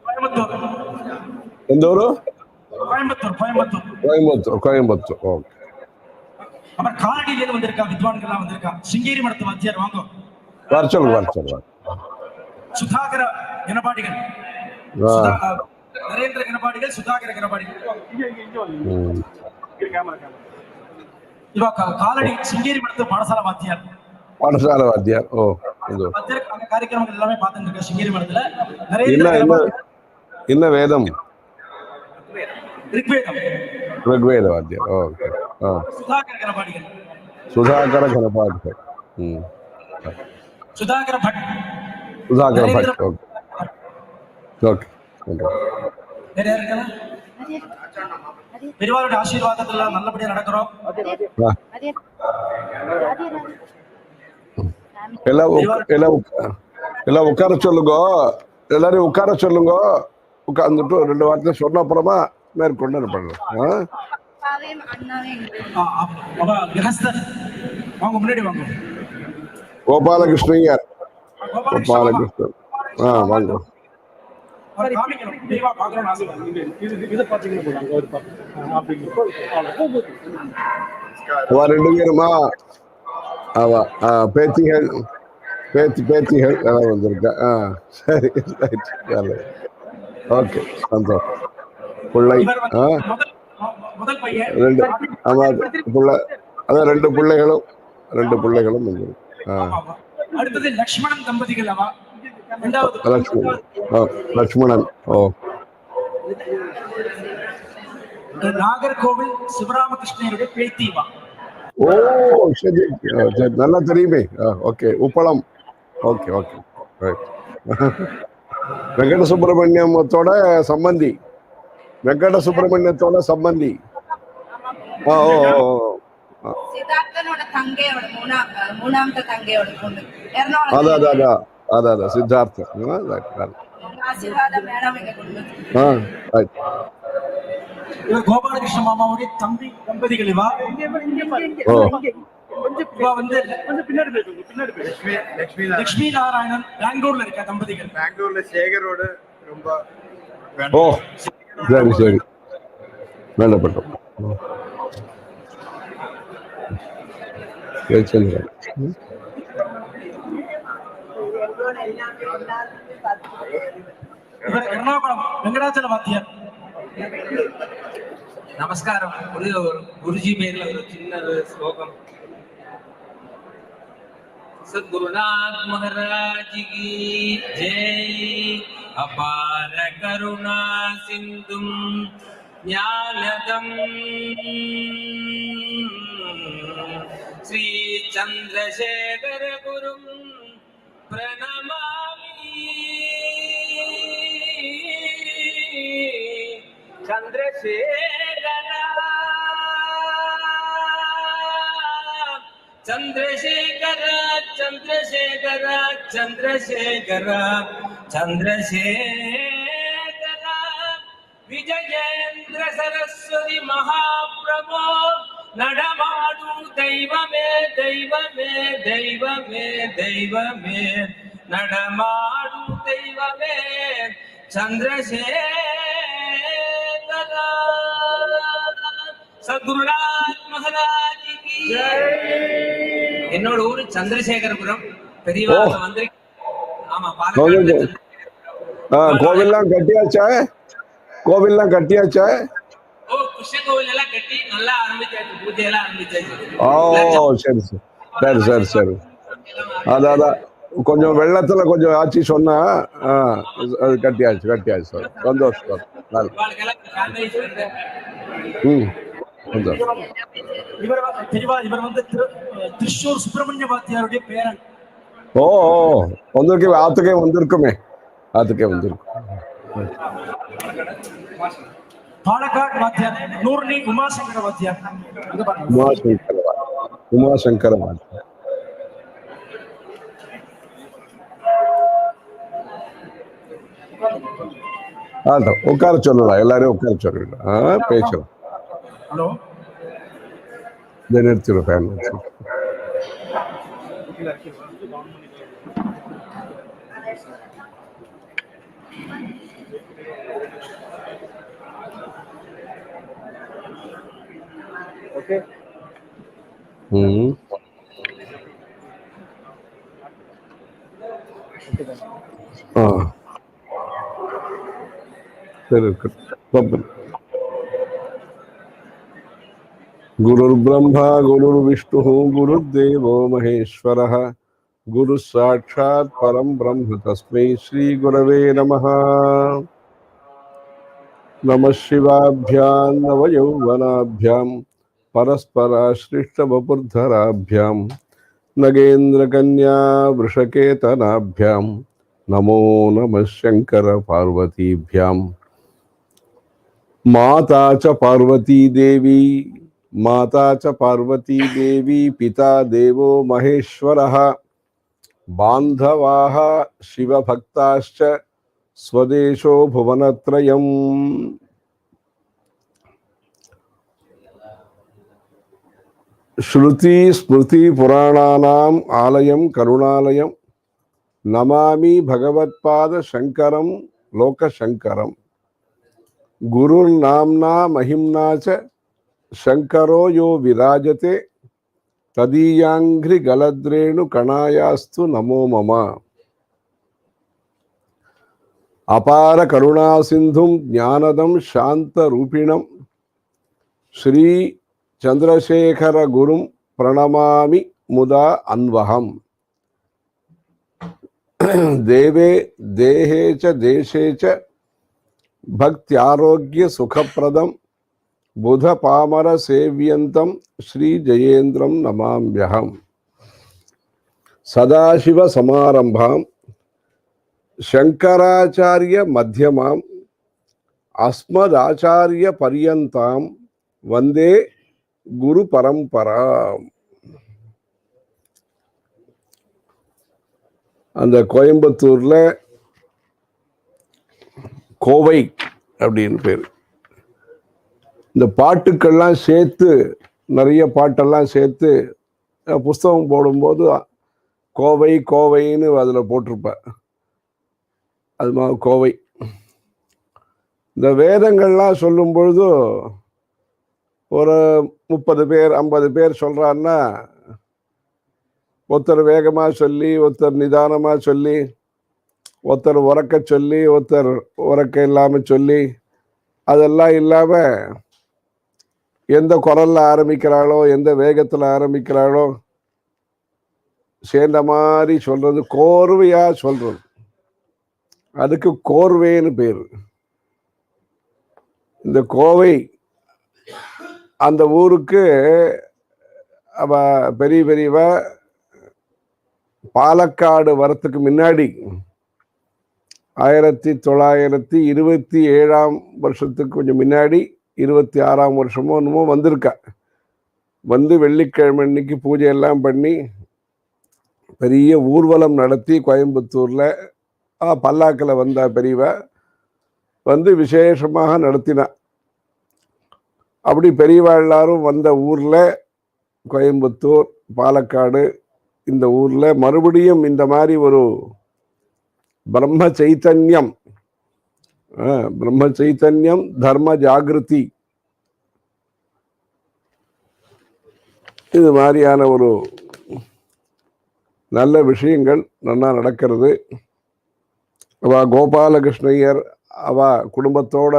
கோயம்புத்தூர். எந்த ஊரு? கோயம்புத்தூர். அப்புறம் காலடியில வந்திருக்கா, வித்வான்கள் வந்திருக்கா. சிங்கேரி மடத்து வாத்தியார் வாங்க. வர சொல்லுங்க. சுதாகர கனபாடிகள். நரேந்திர கனபாடிகள், சுதாகர கனபாடிகள். இவ காலடி சிங்கேரி மடத்து பாடசாலை வாத்தியார். காரியக்கிரமங்கள் எல்லாமே பார்த்துட்டு இருக்க சிங்கேரி மடத்துல. என்ன வேதம்? ரிக்வேத வாத்தியார். சுதாகர கனபாடிகள். சுதாகர பட். ஓகே. பெரியவாருடைய ஆசீர்வாதத்துல நல்லபடியா நடக்கிறோம். எல்லாம் உட்கார சொல்லுங்க. எல்லாரையும் உட்கார சொல்லுங்க. உட்கார்ந்துட்டு 2 வாரத்துல சொன்ன அப்புறமா மேற்கொண்டு பண்ணலாம். கோபாலகிருஷ்ணன். வாங்க. ரெண்டு பேருமா பேத்திகள் எல்லாம் வந்திருக்கா. சரி. ஓகே, சந்தோஷம். பிள்ளை அதான் 2 பிள்ளைகளும் வந்திருக்கு. அடுத்தது லக்ஷ்மணன் தம்பதிகள். லக்ஷ்மணன். நாகர்கோவில் சிவராமகிருஷ்ணனுடைய பேத்திவா. சரி. நல்லா தெரியுமே. ஓகே. உப்பளம். ஓகே. வெங்கட சுப்பிரமணியத்தோட சம்பந்தி. அதான் சித்தார்த்தம். கோபாலகிருஷ்ண மாமாவுடைய தம்பி தம்பதிகள். லட்சுமி நாராயணன் பெங்களூர்ல இருக்க தம்பதிகள். பெங்களூர்ல சேகரோட ரொம்ப. சரி. வேண்டப்பட்டோம். இவர் எர்ணாகுளம் வெங்கடாச்சல வாத்தியார். நமஸ்காரம். ஒரு குருஜி பேர்ல ஒரு சின்ன ஸ்லோகம். सद्गुरुनाथ महाराज की जय. अपार करुणा सिंधुम ज्ञानदम श्री चंद्रशेखर गुरुम प्रणमामि. चंद्रशेखर चंद्रशेखर चंद्रशेखर चंद्रशेखर विजयेंद्र सरस्वती महाप्रभो नडमाडु दैवमे दैवमे दैवमे दैवमे नडमाडु दैवमे चंद्रशेखर. सद्गुरुनाथ महाराज की जय. என்னோட ஊரு சந்திரசேகரபுரம். பெரியவா வந்து ஆமா பாலக்காடு. கோவில்லாம் கட்டியாச்சா? கோவில்லாம் கட்டியாச்சா? ஓ கிருஷ்ண கோவில் எல்லாம் கட்டி நல்லா ஆரம்பிச்சாச்சு. பூஜை எல்லாம் ஆரம்பிச்சாச்சு. ஓ சரி சரி சரி சரி சரி. அதான் கொஞ்சம் வெள்ளத்துல கொஞ்சம் ஆச்சு சொன்னா அது கட்டியாச்சு கட்டியாச்சு சார். சந்தோஷம். இவர் வந்து திருச்சூர் சுப்பிரமணிய வாத்தியாருடைய பேரன். ஓ வந்திருக்கு. ஆத்துக்கே வந்திருக்குமே. ஆத்துக்கே வந்திருக்கும். பாலக்காடு வாத்தியார் நூர்னி உமாசங்கர வாத்தியார். உமாசங்கர வாத்தியார். உட்கார சொல்லலாம். எல்லாரையும் உட்கார சொல்லலாம். பேசலாம். ஹலோ நிறுத்திடும். Fan okay. சரி இருக்கு. गुरुर्ब्रह्मा गुरुर्विष्णुः गुरुर्देवो महेश्वरः गुरुः साक्षात् परं ब्रह्म तस्मै श्री गुरवे नमः. नमः शिवाभ्यां नवयौवनाभ्यां परस्पराश्लिष्टवपुर्धराभ्यां नगेन्द्रकन्या वृषकेतनाभ्यां नमो नमः शंकर पार्वतीभ्यां. माता च पार्वती देवी माता च पार्वती देवी पिता देवो महेश्वरः बान्धवाः शिवभक्ताश्च स्वदेशो भुवनत्रयम्. श्रुति स्मृति पुराणानाम् आलयं करुणालयं नमामि भगवत्पाद शंकरं लोकशंकरं. गुरुर्नाम्ना महिम्ना च शंकरो यो विराजते तदीयांघ्रि गलद्रेणु कणायास्तु नमो मम. अपार करुणा सिंधुं ज्ञानदं शांत रूपिणं श्री चंद्रशेखर गुरुं प्रणमामि मुदा अन्वहम्. देवे देहे च देशे च भक्त्यारोग्य सुखप्रदं बुध पामर सेव्यन्तं श्री जयेन्द्रं नमाम्यहम्. सदाशिव समारंभां शंकराचार्य मध्यमां अस्मदाचार्य पर्यन्तां वंदे गुरु परंपरां. அந்த கோயம்புத்தூர்ல கோவை அப்படின்னு பேர். இந்த பாட்டுக்கெல்லாம் சேர்த்து நிறைய பாட்டெல்லாம் சேர்த்து புஸ்தகம் போடும்போது கோவை கோவைன்னு அதில் போட்டிருப்பேன். அது மாதிரி கோவை. இந்த வேதங்கள்லாம் சொல்லும் பொழுது ஒரு 30 பேர் 50 பேர் சொல்றான்னா ஒருத்தர் வேகமாக சொல்லி ஒருத்தர் நிதானமாக சொல்லி ஒருத்தர் உறக்க சொல்லி ஒருத்தர் உறக்க இல்லாம சொல்லி அதெல்லாம் இல்லாம எந்த குரல்ல ஆரம்பிக்கிறாளோ எந்த வேகத்துல ஆரம்பிக்கிறாளோ சேர்ந்த மாதிரி சொல்றது, கோர்வையா சொல்றது, அதுக்கு கோர்வேன்னு பேரு. இந்த கோவை அந்த ஊருக்கு அவ பெரியவ பாலக்காடு வரத்துக்கு முன்னாடி 1927 வருஷத்துக்கு கொஞ்சம் முன்னாடி 26ஆம் வருஷமோ என்னமோ வந்திருக்கா. வந்து வெள்ளிக்கிழமை அன்னைக்கு பூஜை எல்லாம் பண்ணி பெரிய ஊர்வலம் நடத்தி கோயம்புத்தூர்ல பல்லாக்கில் வந்த பெரியவ வந்து விசேஷமாக நடத்தினா. அப்படி பெரியவா எல்லாரும் வந்த ஊர்ல கோயம்புத்தூர் பாலக்காடு இந்த ஊர்ல மறுபடியும் இந்த மாதிரி ஒரு பிரம்ம சைத்தன்யம் தர்ம ஜாகிருதி இது மாதிரியான ஒரு நல்ல விஷயங்கள் நல்லா நடக்கிறது. அவ கோபாலகிருஷ்ணய்யர் அவ குடும்பத்தோட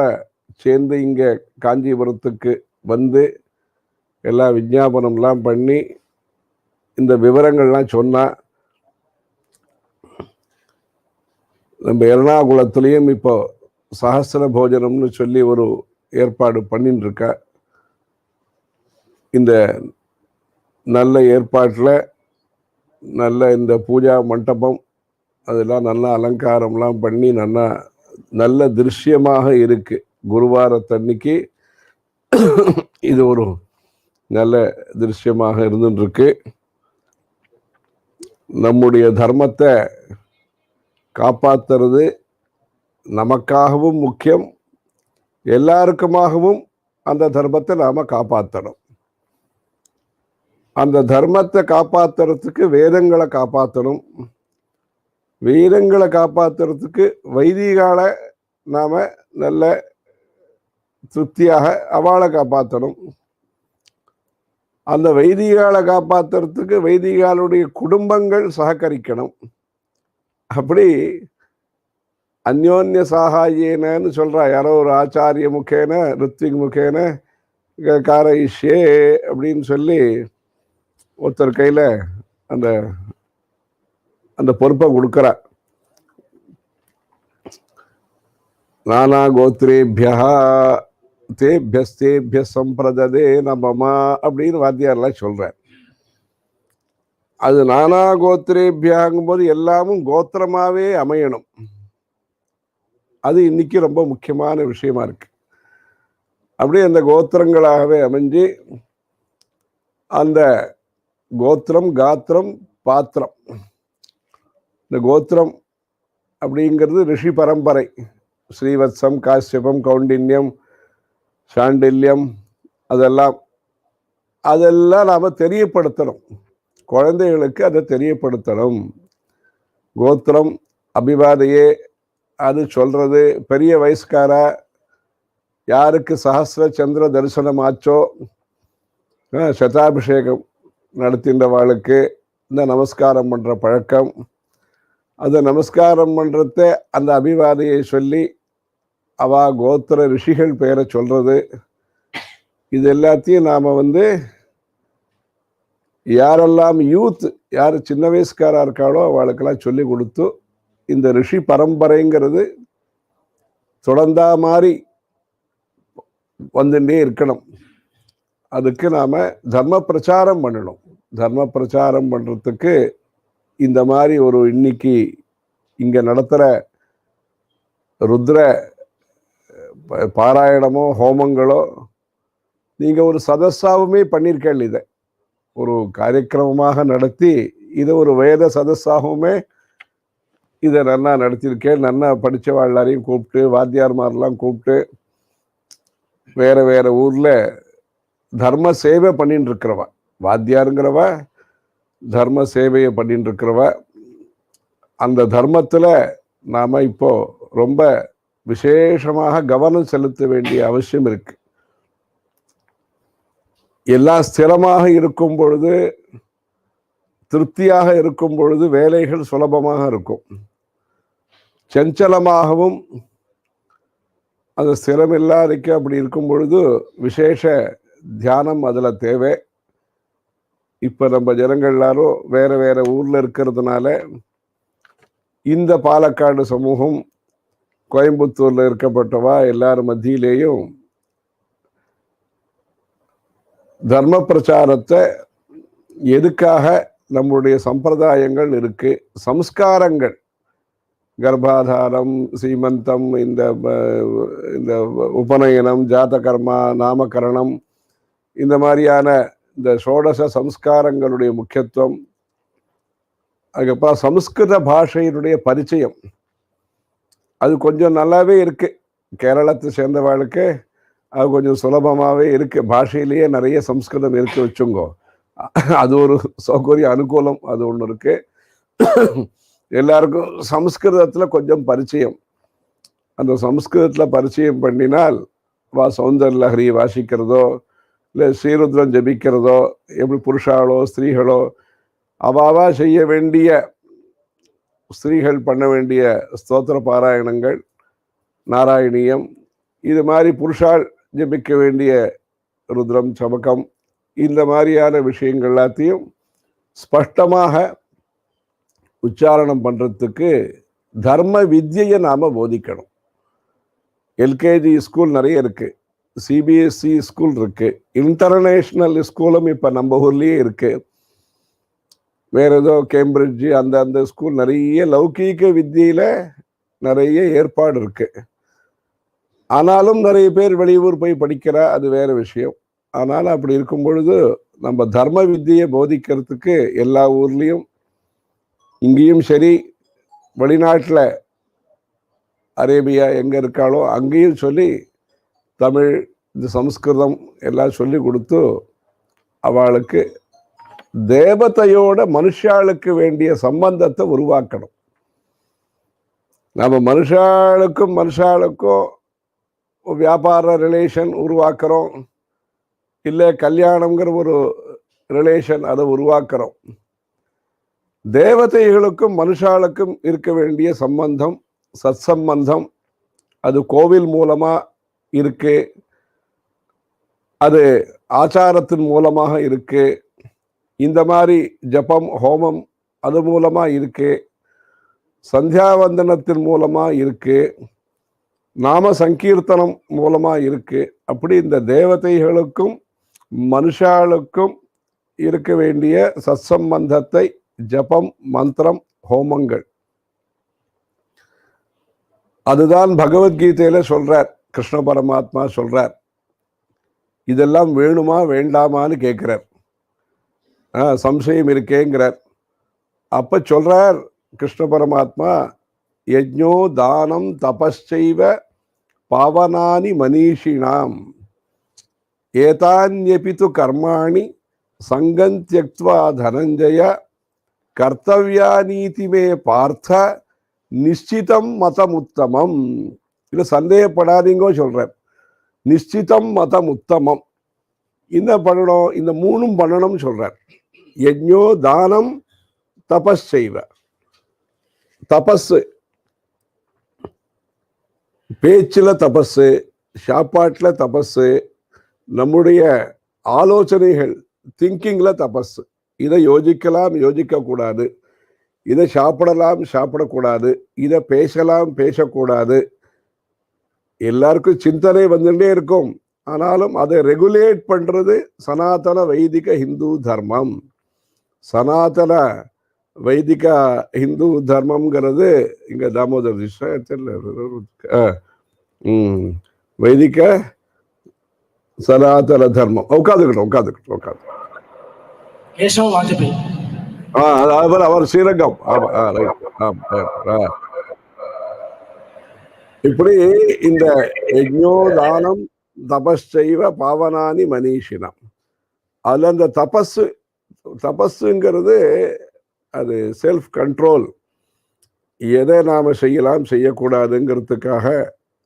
சேர்ந்து இங்க காஞ்சிபுரத்துக்கு வந்து எல்லா விஞ்ஞாபனம்லாம் பண்ணி இந்த விவரங்கள்லாம் சொன்னா. நம்ம எர்ணாகுளத்திலையும் இப்போ சஹஸ்ர போஜனம்னு சொல்லி ஒரு ஏற்பாடு பண்ணிட்டு இருக்கா. இந்த நல்ல ஏற்பாட்டில் நல்ல இந்த பூஜா மண்டபம் அதெல்லாம் நல்லா அலங்காரம்லாம் பண்ணி நல்ல திருஷ்யமாக இருக்கு. குருவாரத்தன்னைக்கு இது ஒரு நல்ல திருஷ்யமாக இருந்துருக்கு. நம்முடைய தர்மத்தை காப்பாத்துறது நமக்காகவும் முக்கியம், எல்லாருக்குமாகவும் அந்த தர்மத்தை நாம காப்பாற்றணும். அந்த தர்மத்தை காப்பாத்துறதுக்கு வேதங்களை காப்பாற்றணும், வேதங்களை காப்பாத்துறதுக்கு வைதிகால நாம நல்ல திருப்தியாக அவளை காப்பாற்றணும். அந்த வைதிகாலை காப்பாத்துறதுக்கு வைதிகாலுடைய குடும்பங்கள் சககரிக்கணும். அப்படி அந்யோன்ய சாகாயேனன்னு சொல்றா. யாரோ ஒரு ஆச்சாரிய முகேன ரித்விக் முகேன காரயிஷ்யே அப்படின்னு சொல்லி ஒருத்தர் கையில அந்த அந்த பொறுப்பை கொடுக்குற. நானா கோத்ரேபியா தேபியஸ்தேபிய சம்பிரததே நமமா அப்படின்னு வாத்தியாரெல்லாம் சொல்றேன். அது நானா கோத்திரேபியாங்கும் போது எல்லாமும் கோத்திரமாவே அமையணும். அது இன்னைக்கு ரொம்ப முக்கியமான விஷயமா இருக்கு. அப்படியே அந்த கோத்திரங்களாகவே அமைஞ்சு அந்த கோத்திரம் காத்திரம் பாத்திரம், இந்த கோத்திரம் அப்படிங்கிறது ரிஷி பரம்பரை. ஸ்ரீவத்சம் காஷ்யபம் கௌண்டின்யம் சாண்டில்யம் அதெல்லாம் நாம தெரியப்படுத்தணும், குழந்தைகளுக்கு அதை தெரியப்படுத்தணும். கோத்திரம் அபிவாதையே அது சொல்றது பெரிய வயசுக்காரா யாருக்கு சஹஸ்ர சந்திர தரிசனம் ஆச்சோ சதாபிஷேகம் நடத்தின்றவாளுக்கு இந்த நமஸ்காரம் பண்ற பழக்கம். அந்த நமஸ்காரம் பண்றத அந்த அபிவாதையை சொல்லி அவ கோத்திர ரிஷிகள் பெயரை சொல்றது, இது எல்லாத்தையும் நாம யாரெல்லாம் யூத் யார் சின்ன வயசுக்காரா இருக்காளோ அவளுக்கெல்லாம் சொல்லி கொடுத்து இந்த ரிஷி பரம்பரைங்கிறது தொடர்ந்தா மாதிரி வந்துட்டே இருக்கணும். அதுக்கு நாம தர்ம பிரச்சாரம் பண்ணணும். தர்ம பிரச்சாரம் பண்றதுக்கு இந்த மாதிரி ஒரு இன்னைக்கு இங்க நடத்துற ருத்ர பாராயணமோ ஹோமங்களோ நீங்க ஒரு சதஸ்ஸாவுமே பண்ணியிருக்கேன். இதை ஒரு காரியக்கிரமமாக நடத்தி இதை ஒரு வேத சதஸ்ஸாகவுமே இதை நல்லா நடத்தியிருக்கேன். நல்லா படித்தவா எல்லாரையும் கூப்பிட்டு வாத்தியார்மாரெல்லாம் கூப்பிட்டு வேற வேற ஊர்ல தர்ம சேவை பண்ணிட்டு இருக்கிறவ, வாத்தியாருங்கிறவ தர்ம சேவையை பண்ணிட்டு இருக்கிறவ. அந்த தர்மத்துல நாம இப்போ ரொம்ப விசேஷமாக கவனம் செலுத்த வேண்டிய அவசியம் இருக்கு. எல்லாம் ஸ்திரமாக இருக்கும் பொழுது திருப்தியாக இருக்கும் பொழுது வேலைகள் சுலபமாக இருக்கும். சஞ்சலமாகவும் அந்த ஸ்திரமில்லாதிக்க அப்படி இருக்கும் பொழுது விசேஷ தியானம் அதுல தேவை. இப்ப நம்ம ஜனங்கள் எல்லாரும் வேற வேற ஊர்ல இருக்கிறதுனால இந்த பாலக்காடு சமூகம் கோயம்புத்தூர்ல இருக்கப்பட்டவா எல்லாரும் மத்தியிலேயும் தர்ம பிரச்சாரத்தை எதுக்காக நம்முடைய சம்பிரதாயங்கள் இருக்கு, சம்ஸ்காரங்கள், கர்ப்பாதாரம், சீமந்தம், இந்த உபநயனம், ஜாதகர்மா, நாமகரணம், இந்த மாதிரியான இந்த ஷோடச சம்ஸ்காரங்களுடைய முக்கியத்துவம், அதுக்கப்புறம் சமஸ்கிருத பாஷையினுடைய பரிச்சயம் அது கொஞ்சம் நல்லாவே இருக்கு. கேரளத்தை சேர்ந்தவாளுக்கு அது கொஞ்சம் சுலபமாகவே இருக்கு. பாஷையிலேயே நிறைய சம்ஸ்கிருதம் இருக்கு வச்சுங்கோ. அது ஒரு சௌகரிய அனுகூலம், அது ஒன்று இருக்கு. எல்லாருக்கும் சம்ஸ்கிருதத்துல கொஞ்சம் பரிச்சயம். அந்த சம்ஸ்கிருதத்துல பரிச்சயம் பண்ணினால் சௌந்தர லஹரி வாசிக்கிறதோ இல்லை ஸ்ரீருத்ரம் ஜபிக்கிறதோ, எப்படி புருஷாலோ ஸ்திரீகளோ அவாவா செய்ய வேண்டிய, ஸ்திரீகள் பண்ண வேண்டிய ஸ்தோத்திர பாராயணங்கள், நாராயணியம், இது மாதிரி புருஷால் ஜபிக்க வேண்டிய ருத்ரம், சமகம், இந்த மாதிரியான விஷயங்கள் எல்லாத்தையும் ஸ்பஷ்டமாக உச்சாரணம் பண்றதுக்கு தர்ம வித்யை நாம போதிக்கணும். எல்கேஜி ஸ்கூல் நிறைய இருக்கு, சிபிஎஸ்இ ஸ்கூல் இருக்கு, இன்டர்நேஷனல் ஸ்கூலும் இப்ப நம்ம ஊர்லயே இருக்கு. வேற ஏதோ கேம்பிரிட்ஜ் அந்த ஸ்கூல் நிறைய லௌகீக வித்தியில நிறைய ஏற்பாடு இருக்கு. ஆனாலும் நிறைய பேர் வெளியூர் போய் படிக்கிறா, அது வேற விஷயம். ஆனாலும் அப்படி இருக்கும் பொழுது நம்ம தர்ம வித்தியை போதிக்கிறதுக்கு எல்லா ஊர்லயும், இங்கேயும் சரி, வெளிநாட்டுல அரேபியா எங்க இருக்காளோ அங்கேயும் சொல்லி தமிழ், இந்த சம்ஸ்கிருதம் எல்லாம் சொல்லி கொடுத்து அவளுக்கு தேவதையோட மனுஷாளுக்கு வேண்டிய சம்பந்தத்தை உருவாக்கணும். நம்ம மனுஷாளுக்கும் வியாபார ரிலேஷன் உருவாக்குறோம், இல்லை கல்யாணம்ங்கிற ஒரு ரிலேஷன் அதை உருவாக்குறோம். தேவதைகளுக்கும் மனுஷாளுக்கும் இருக்க வேண்டிய சம்பந்தம், சத் சம்பந்தம், அது கோவில் மூலமா இருக்கு, அது ஆச்சாரத்தின் மூலமாக இருக்கு, இந்த மாதிரி ஜபம் ஹோமம் அது மூலமா இருக்கு, சந்தியாவந்தனத்தின் மூலமா இருக்கு, நாம சங்கீர்த்தனம் மூலமா இருக்கு. அப்படி இந்த தேவதைகளுக்கும் மனுஷாளுக்கும் இருக்க வேண்டிய சத்சம்பந்தத்தை ஜபம், மந்திரம், ஹோமங்கள், அதுதான் பகவத்கீதையில சொல்றார். கிருஷ்ண பரமாத்மா சொல்றார், இதெல்லாம் வேணுமா வேண்டாமான்னு கேட்கிறார். சம்சயம் இருக்கேங்கிறார். அப்ப சொல்றார் கிருஷ்ண பரமாத்மா, யஜ்ஞோ தானம் தபஸ்சைவ பாவனானி மனிஷிணாம் ஏதான்யபிது கர்மாணி சங்கம் த்யக்த்வா தனஞ்சய கர்த்தவ்யானீதி மே பார்த்த நிச்சிதம் மதம் உத்தமம். இது சந்தேகப்படாதீங்கோ சொல்றார். நிச்சிதம் மதம் உத்தமம். என்ன பண்ணணும்? இந்த மூணும் பண்ணணும் சொல்றார். யஜ்ஞோ தானம் தபஸ் செய்வ. தபஸ், பேச்சுல தபஸ், சாப்பாட்டுல தபஸ், நம்முடைய ஆலோசனைகள் திங்கிங்ல தபஸ். இதை யோசிக்கலாம், யோசிக்க கூடாது, இதை சாப்பிடலாம், சாப்பிடக்கூடாது, இதை பேசலாம், பேசக்கூடாது. எல்லாருக்கும் சிந்தனை வந்துட்டே இருக்கும். ஆனாலும் அதை ரெகுலேட் பண்றது சனாதன வைதிக ஹிந்து தர்மம். சனாதன வைதிக ஹிந்து தர்மம்ங்கிறது இங்க தாமோதர் வைதிக சனாதன தர்மம். உட்காந்துக்கிட்டோம். கேசவ வாஜ்பேயி. அவர் ஸ்ரீரங்கம். இப்படி இந்த யஜ்ஞோ தானம் தபஸ்சைவ பாவனானி மனிஷினம். அதுல அந்த தபஸுங்கிறது அது செல்ஃப் கண்ட்ரோல். எதை நாம செய்யலாம் செய்யக்கூடாதுங்கிறதுக்காக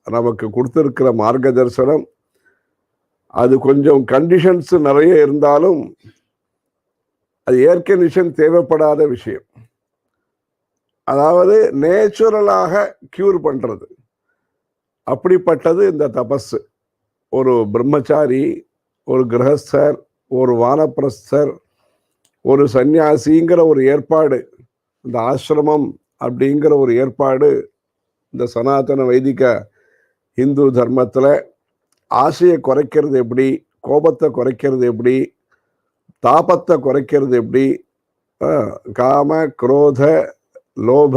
நமக்கு கொடுத்திருக்கிற மார்க்க தரிசனம். அது கொஞ்சம் கண்டிஷன்ஸ் நிறைய இருந்தாலும் அது ஏர் கண்டிஷன் தேவைப்படாத விஷயம். அதாவது நேச்சுரலாக கியூர் பண்றது. அப்படிப்பட்டது இந்த தபஸ். ஒரு பிரம்மச்சாரி, ஒரு கிரகஸ்தர், ஒரு வானப்பிரஸ்தர், ஒரு சந்நியாசிங்கிற ஒரு ஏற்பாடு, இந்த ஆசிரமம் அப்படிங்கிற ஒரு ஏற்பாடு இந்த சனாதன வைதிக இந்து தர்மத்தில் ஆசையை குறைக்கிறது எப்படி, கோபத்தை குறைக்கிறது எப்படி, தாபத்தை குறைக்கிறது எப்படி, காம குரோத லோப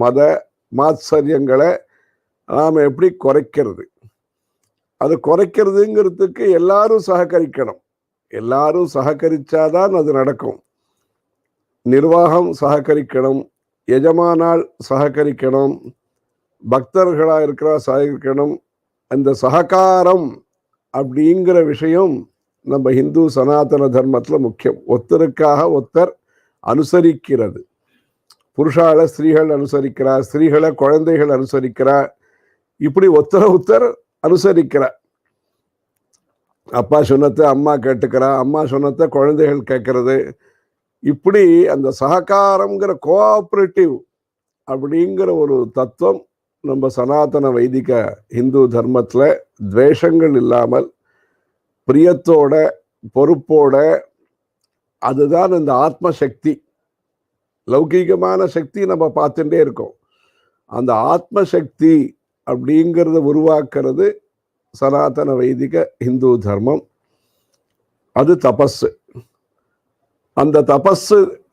மத மாத்சரியங்களை நாம் எப்படி குறைக்கிறது, அது குறைக்கிறதுங்கிறதுக்கு எல்லாரும் சககரிக்கணும். எல்லாரும் சககரிச்சாதான் அது நடக்கும். நிர்வாகம் சககரிக்கணும், எஜமானால் சககரிக்கணும், பக்தர்களாக இருக்கிற சககரிக்கணும். அந்த சககாரம் அப்படிங்கிற விஷயம் நம்ம இந்து சனாதன தர்மத்தில் முக்கியம். ஒருத்தருக்காக ஒருத்தர் அனுசரிக்கிறது. புருஷால ஸ்திரீகள் அனுசரிக்கிறா, ஸ்திரீகளை குழந்தைகள் அனுசரிக்கிறா, இப்படி ஒருத்தர் அனுசரிக்கிறா. அப்பா சொன்னத்தை அம்மா கேட்டுக்கிறா, அம்மா சொன்னத்தை குழந்தைகள் கேட்கறது. இப்படி அந்த சககாரங்கிற கோஆபரேட்டிவ் அப்படிங்கிற ஒரு தத்துவம் நம்ம சனாதன வைதிக இந்து தர்மத்தில் துவேஷங்கள் இல்லாமல் பிரியத்தோட பொறுப்போட, அதுதான் இந்த ஆத்மசக்தி. லௌகீகமான சக்தி நம்ம பார்த்துட்டே இருக்கோம். அந்த ஆத்மசக்தி அப்படிங்கிறத உருவாக்குறது சனாதன வைதிக இந்து தர்மம். அது தபஸ். அந்த தபஸ்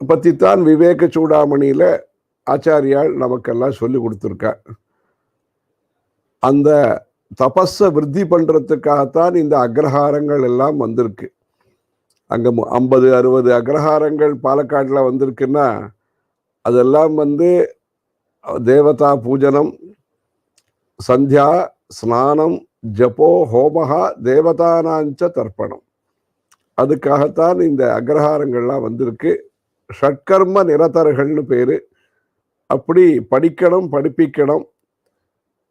பற்றி தான் விவேக சூடாமணியில ஆச்சாரியால் நமக்கெல்லாம் சொல்லி கொடுத்துருக்கா. அந்த தபஸை விருத்தி பண்றதுக்காகத்தான் இந்த அக்ரஹாரங்கள் எல்லாம் வந்திருக்கு. அங்க 50-60 அக்ரஹாரங்கள் பாலக்காட்டில் வந்திருக்குன்னா அதெல்லாம் தேவதா பூஜனம், சந்தியா ஸ்நானம், ஜபோ ஹோமஹா தேவதானாஞ்ச தர்ப்பணம், அதுக்காகத்தான் இந்த அக்ரஹாரங்கள்லாம் வந்திருக்கு. ஷட்கர்ம நிரதர்கள்னு பேரு. அப்படி படிக்கணும், படிப்பிக்கணும்,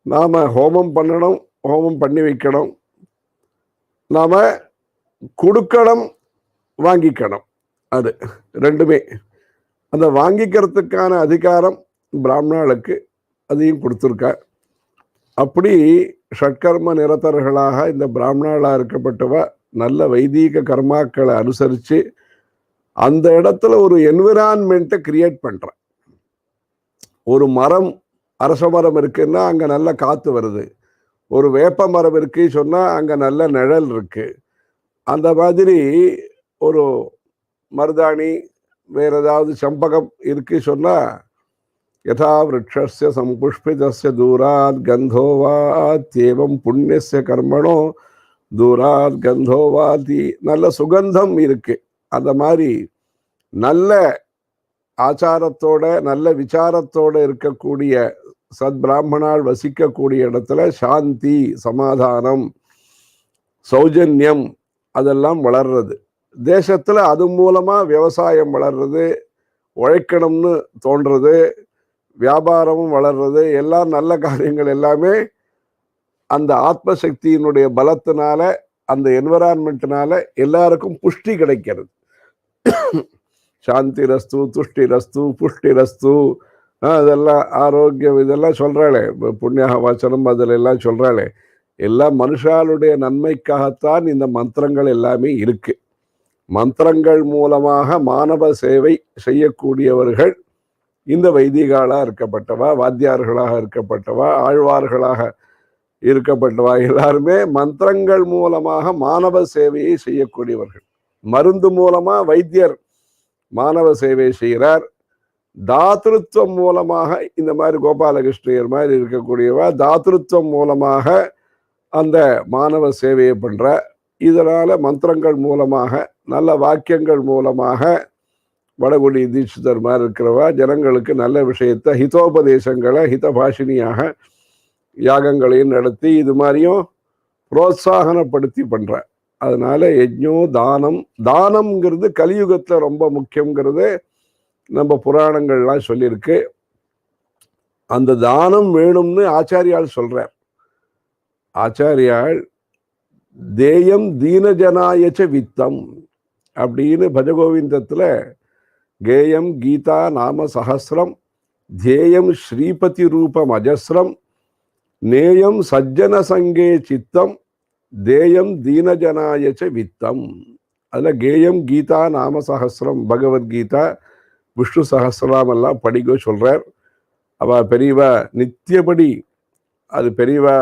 நாம ஹோமம் பண்ணணும், ஹோமம் பண்ணி வைக்கணும், நாம கொடுக்கணும், வாங்கிக்கணும். அது ரெண்டுமே. அந்த வாங்கிக்கிறதுக்கான அதிகாரம் பிராமணர்களுக்கு, அதையும் கொடுத்துருக்கா. அப்படி ஷட்கர்ம நிரதர்களாக இந்த பிராமணர்களா இருக்கப்பட்டவ நல்ல வைதீக கர்மாக்களை அனுசரித்து அந்த இடத்துல ஒரு என்விரான்மெண்ட்டை கிரியேட் பண்ற. ஒரு மரம், அரச மரம் இருக்குன்னா அங்க நல்ல காத்து வருது. ஒரு வேப்ப மரம் இருக்கு சொன்னா அங்க நல்ல நிழல் இருக்கு. அந்த மாதிரி ஒரு மருதாணி, வேற ஏதாவது சம்பகம் இருக்கு சொன்னா யதா விருட்சஸ்ய சம்புஷ்பிதஸ்ய தூராத் கந்தோவாத்யேவம் புண்ணியஸ்ய கர்மணோ தூராத் கந்தோவாதி, நல்ல சுகந்தம் இருக்கு. அந்த மாதிரி நல்ல ஆச்சாரத்தோட நல்ல விசாரத்தோட இருக்கக்கூடிய சத் பிராமணால் வசிக்கக்கூடிய இடத்துல சாந்தி, சமாதானம், சௌஜன்யம் அதெல்லாம் வளர்றது. தேசத்துல அது மூலமா விவசாயம் வளர்றது, உழைக்கணும்னு தோன்றது, வியாபாரமும் வளர்றது. எல்லாம் நல்ல காரியங்கள் எல்லாமே அந்த ஆத்மசக்தியினுடைய பலத்தினால, அந்த என்விரான்மெண்ட்னால எல்லாருக்கும் புஷ்டி கிடைக்கிறது. சாந்தி ரஸ்து, துஷ்டி ரஸ்து, புஷ்டி ரஸ்து, அதெல்லாம் ஆரோக்கியம், இதெல்லாம் சொல்றாளே புண்ணிய வாசனம், அதில் எல்லாம் சொல்றாளே. எல்லாம் மனுஷாளுடைய நன்மைக்காகத்தான் இந்த மந்திரங்கள் எல்லாமே இருக்கு. மந்திரங்கள் மூலமாக மானவ சேவை செய்யக்கூடியவர்கள் இந்த வைதிகாலா இருக்கப்பட்டவா, வாத்தியார்களாக இருக்கப்பட்டவா, ஆழ்வார்களாக இருக்கப்பட்டவா, எல்லாருமே மந்திரங்கள் மூலமாக மானவ சேவையை செய்யக்கூடியவர்கள். மருந்து மூலமா வைத்தியர் மானவ சேவை செய்கிறார். தாத்ருத்வம் மூலமாக இந்த மாதிரி கோபாலகிருஷ்ணர் மாதிரி இருக்கக்கூடியவா தாத்ருத்வம் மூலமாக அந்த மானவ சேவையை பண்ற. இதனால மந்திரங்கள் மூலமாக, நல்ல வாக்கியங்கள் மூலமாக வடகுடி தீட்சிதர் மாதிரி இருக்கிறவா ஜனங்களுக்கு நல்ல விஷயத்தை, ஹிதோபதேசங்களை ஹிதபாஷினியாக யாகங்களையும் நடத்தி இது மாதிரியும் புரோத்சாகனப்படுத்தி பண்ற. அதனால யஜ்ஞோ தானம், தானம்ங்கிறது கலியுகத்துல ரொம்ப முக்கியங்கிறது நம்ம புராணங்கள்லாம் சொல்லியிருக்கு. அந்த தானம் வேணும்னு ஆச்சாரியால் சொல்றார். ஆச்சாரியால் தேயம் தீனஜனாயச்ச வித்தம் அப்படின்னு பஜகோவிந்தத்துல கேயம் கீதா நாம சஹஸ்ரம் தேயம் ஸ்ரீபதி ரூபம் அஜஸ்ரம் நேயம் சஜ்ஜன சங்கே சித்தம் தேயம் தீனஜனாயச்ச வித்தம். அதில் கேயம் கீதா நாம சஹஸ்ரம் பகவத்கீதா விஷ்ணு சஹஸ்ரநாமம் எல்லாம் படிக்க சொல்றார். அவ பெரியவா நித்தியபடி அது பெரியவா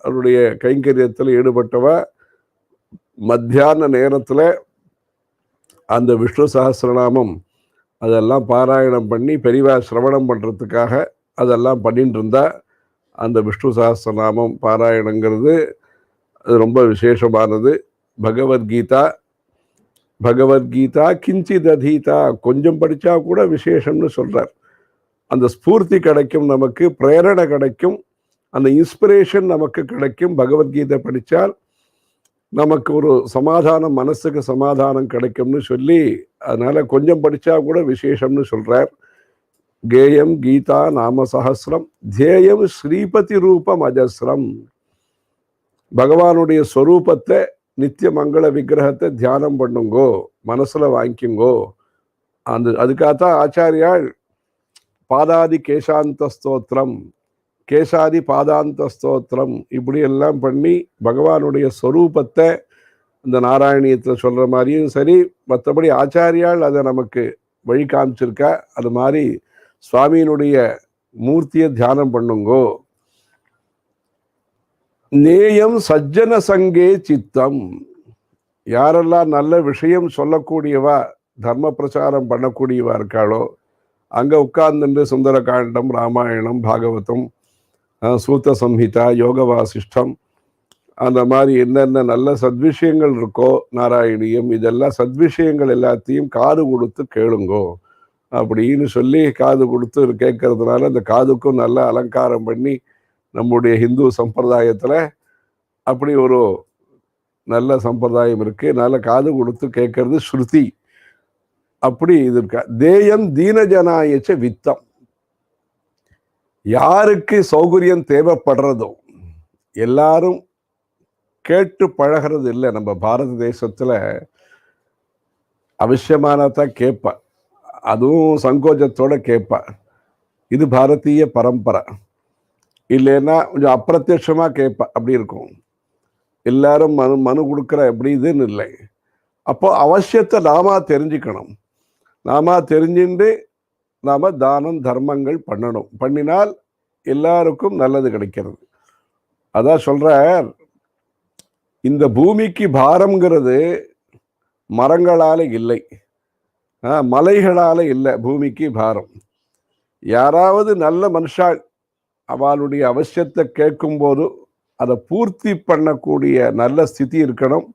அவருடைய கைங்கரியத்தில் ஈடுபட்டவ மத்தியான நேரத்தில் அந்த விஷ்ணு சஹஸ்ரநாமம் அதெல்லாம் பாராயணம் பண்ணி பெரியவா சிரவணம் பண்ணுறதுக்காக அதெல்லாம் பண்ணிட்டு இருந்தா. அந்த விஷ்ணு சஹஸ்ரநாமம் பாராயணங்கிறது அது ரொம்ப விசேஷமானது. பகவத்கீதா கிஞ்சித் அதீதா, கொஞ்சம் படித்தா கூட விசேஷம்னு சொல்கிறார். அந்த ஸ்பூர்த்தி கிடைக்கும், நமக்கு பிரேரணை கிடைக்கும், அந்த இன்ஸ்பிரேஷன் நமக்கு கிடைக்கும். பகவத்கீதை படித்தால் நமக்கு ஒரு சமாதானம், மனசுக்கு சமாதானம் கிடைக்கும்னு சொல்லி அதனால கொஞ்சம் படித்தா கூட விசேஷம்னு சொல்கிறார். கேயம் கீதா நாம சஹஸ்ரம் தேயம் ஸ்ரீபதி ரூபம் அஜஸ்ரம். பகவானுடைய ஸ்வரூபத்தை நித்திய மங்கள விக்கிரகத்தை தியானம் பண்ணுங்கோ, மனசுல வாங்கிக்குங்கோ. அதுக்காகத்தான் ஆச்சாரியால் பாதாதி கேசாந்த ஸ்தோத்திரம், கேசாதி பாதாந்த ஸ்தோத்திரம் இப்படி எல்லாம் பண்ணி பகவானுடைய ஸ்வரூபத்தை இந்த நாராயணியத்தில் சொல்ற மாதிரியும் சரி, மற்றபடி ஆச்சாரியால் அதை நமக்கு வழி காமிச்சிருக்கா. அது மாதிரி சுவாமியினுடைய மூர்த்தியை தியானம் பண்ணுங்கோ. நேயம் சஜ்ஜன சங்கே சித்தம். யாரெல்லாம் நல்ல விஷயம் சொல்லக்கூடியவா, தர்ம பிரச்சாரம் பண்ணக்கூடியவா இருக்காளோ அங்க உட்கார்ந்து சுந்தரகாண்டம், ராமாயணம், பாகவதம், சூத்த சம்ஹிதா, யோக வாசிஷ்டம் அந்த மாதிரி என்னென்ன நல்ல சத்விஷயங்கள் இருக்கோ, நாராயணியம், இதெல்லாம் சத்விஷயங்கள் எல்லாத்தையும் காது கொடுத்து கேளுங்கோ அப்படின்னு சொல்லி காது கொடுத்து கேட்கறதுனால அந்த காதுக்கும் நல்ல அலங்காரம் பண்ணி நம்முடைய ஹிந்து சம்பிரதாயத்துல அப்படி ஒரு நல்ல சம்பிரதாயம் இருக்கு. நல்ல காது கொடுத்து கேட்கறது ஸ்ருதி. அப்படி இது இருக்கா. தேயம் தீனஜனாயச்ச வித்தம். யாருக்கு சௌகரியம் தேவைப்படுறதோ எல்லாரும் கேட்டு பழகிறது இல்லை. நம்ம பாரத தேசத்துல அவசியமானதான் கேட்பா, அதுவும் சங்கோஜத்தோட கேட்பா. இது பாரதிய பரம்பரை. இல்லைன்னா கொஞ்சம் அப்பிரத்யட்சமா கேட்பா, அப்படி இருக்கும். எல்லாரும் மனு கொடுக்குற எப்படி இதுன்னு இல்லை. அப்போ அவசியத்தை நாம தெரிஞ்சுக்கணும். நாம தெரிஞ்சுட்டு நாம தானம் தர்மங்கள் பண்ணணும். பண்ணினால் எல்லாருக்கும் நல்லது கிடைக்கிறது. அதான் சொல்றார், இந்த பூமிக்கு பாரம்ங்கிறது மரங்களால இல்லை, மலைகளால இல்லை. பூமிக்கு பாரம் யாராவது நல்ல மனுஷாள் அவளுடைய அவசியத்தை கேட்கும் போது அதை பூர்த்தி பண்ணக்கூடிய நல்ல ஸ்திதி இருக்கணும்.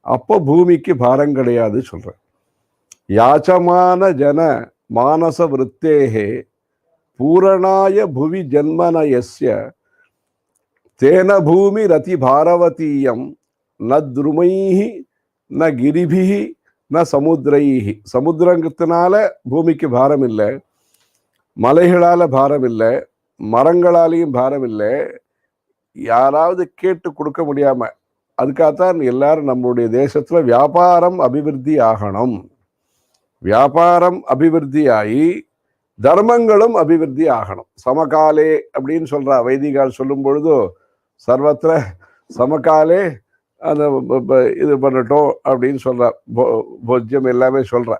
அப்போ பூமிக்கு பாரம் கிடையாது சொல்றேன். யாச்சமான ஜன மானச விருத்தேகே பூரணாய புவி ஜன்மனயஸ்ய தேன பூமி ரதி பாரவதீயம் ந துருமைஹி ந கிரிபிஹி ந சமுத்திரைஹி. சமுத்திரத்தினால பூமிக்கு பாரம் இல்லை, மலைகளால பாரம் இல்லை, மரங்களாலையும் பாரம் இல்லை. யாராவது கேட்டு கொடுக்க முடியாம, அதுக்காகத்தான் எல்லாரும் நம்மளுடைய தேசத்துல வியாபாரம் அபிவிருத்தி ஆகணும். வியாபாரம் அபிவிருத்தி ஆகி தர்மங்களும் அபிவிருத்தி ஆகணும். சமகாலே அப்படின்னு சொல்றா வைதிகால் சொல்லும் பொழுது சர்வத்திர சமகாலே அந்த இது பண்ணட்டும் அப்படின்னு சொல்ற, போஜ்யம் எல்லாமே சொல்ற.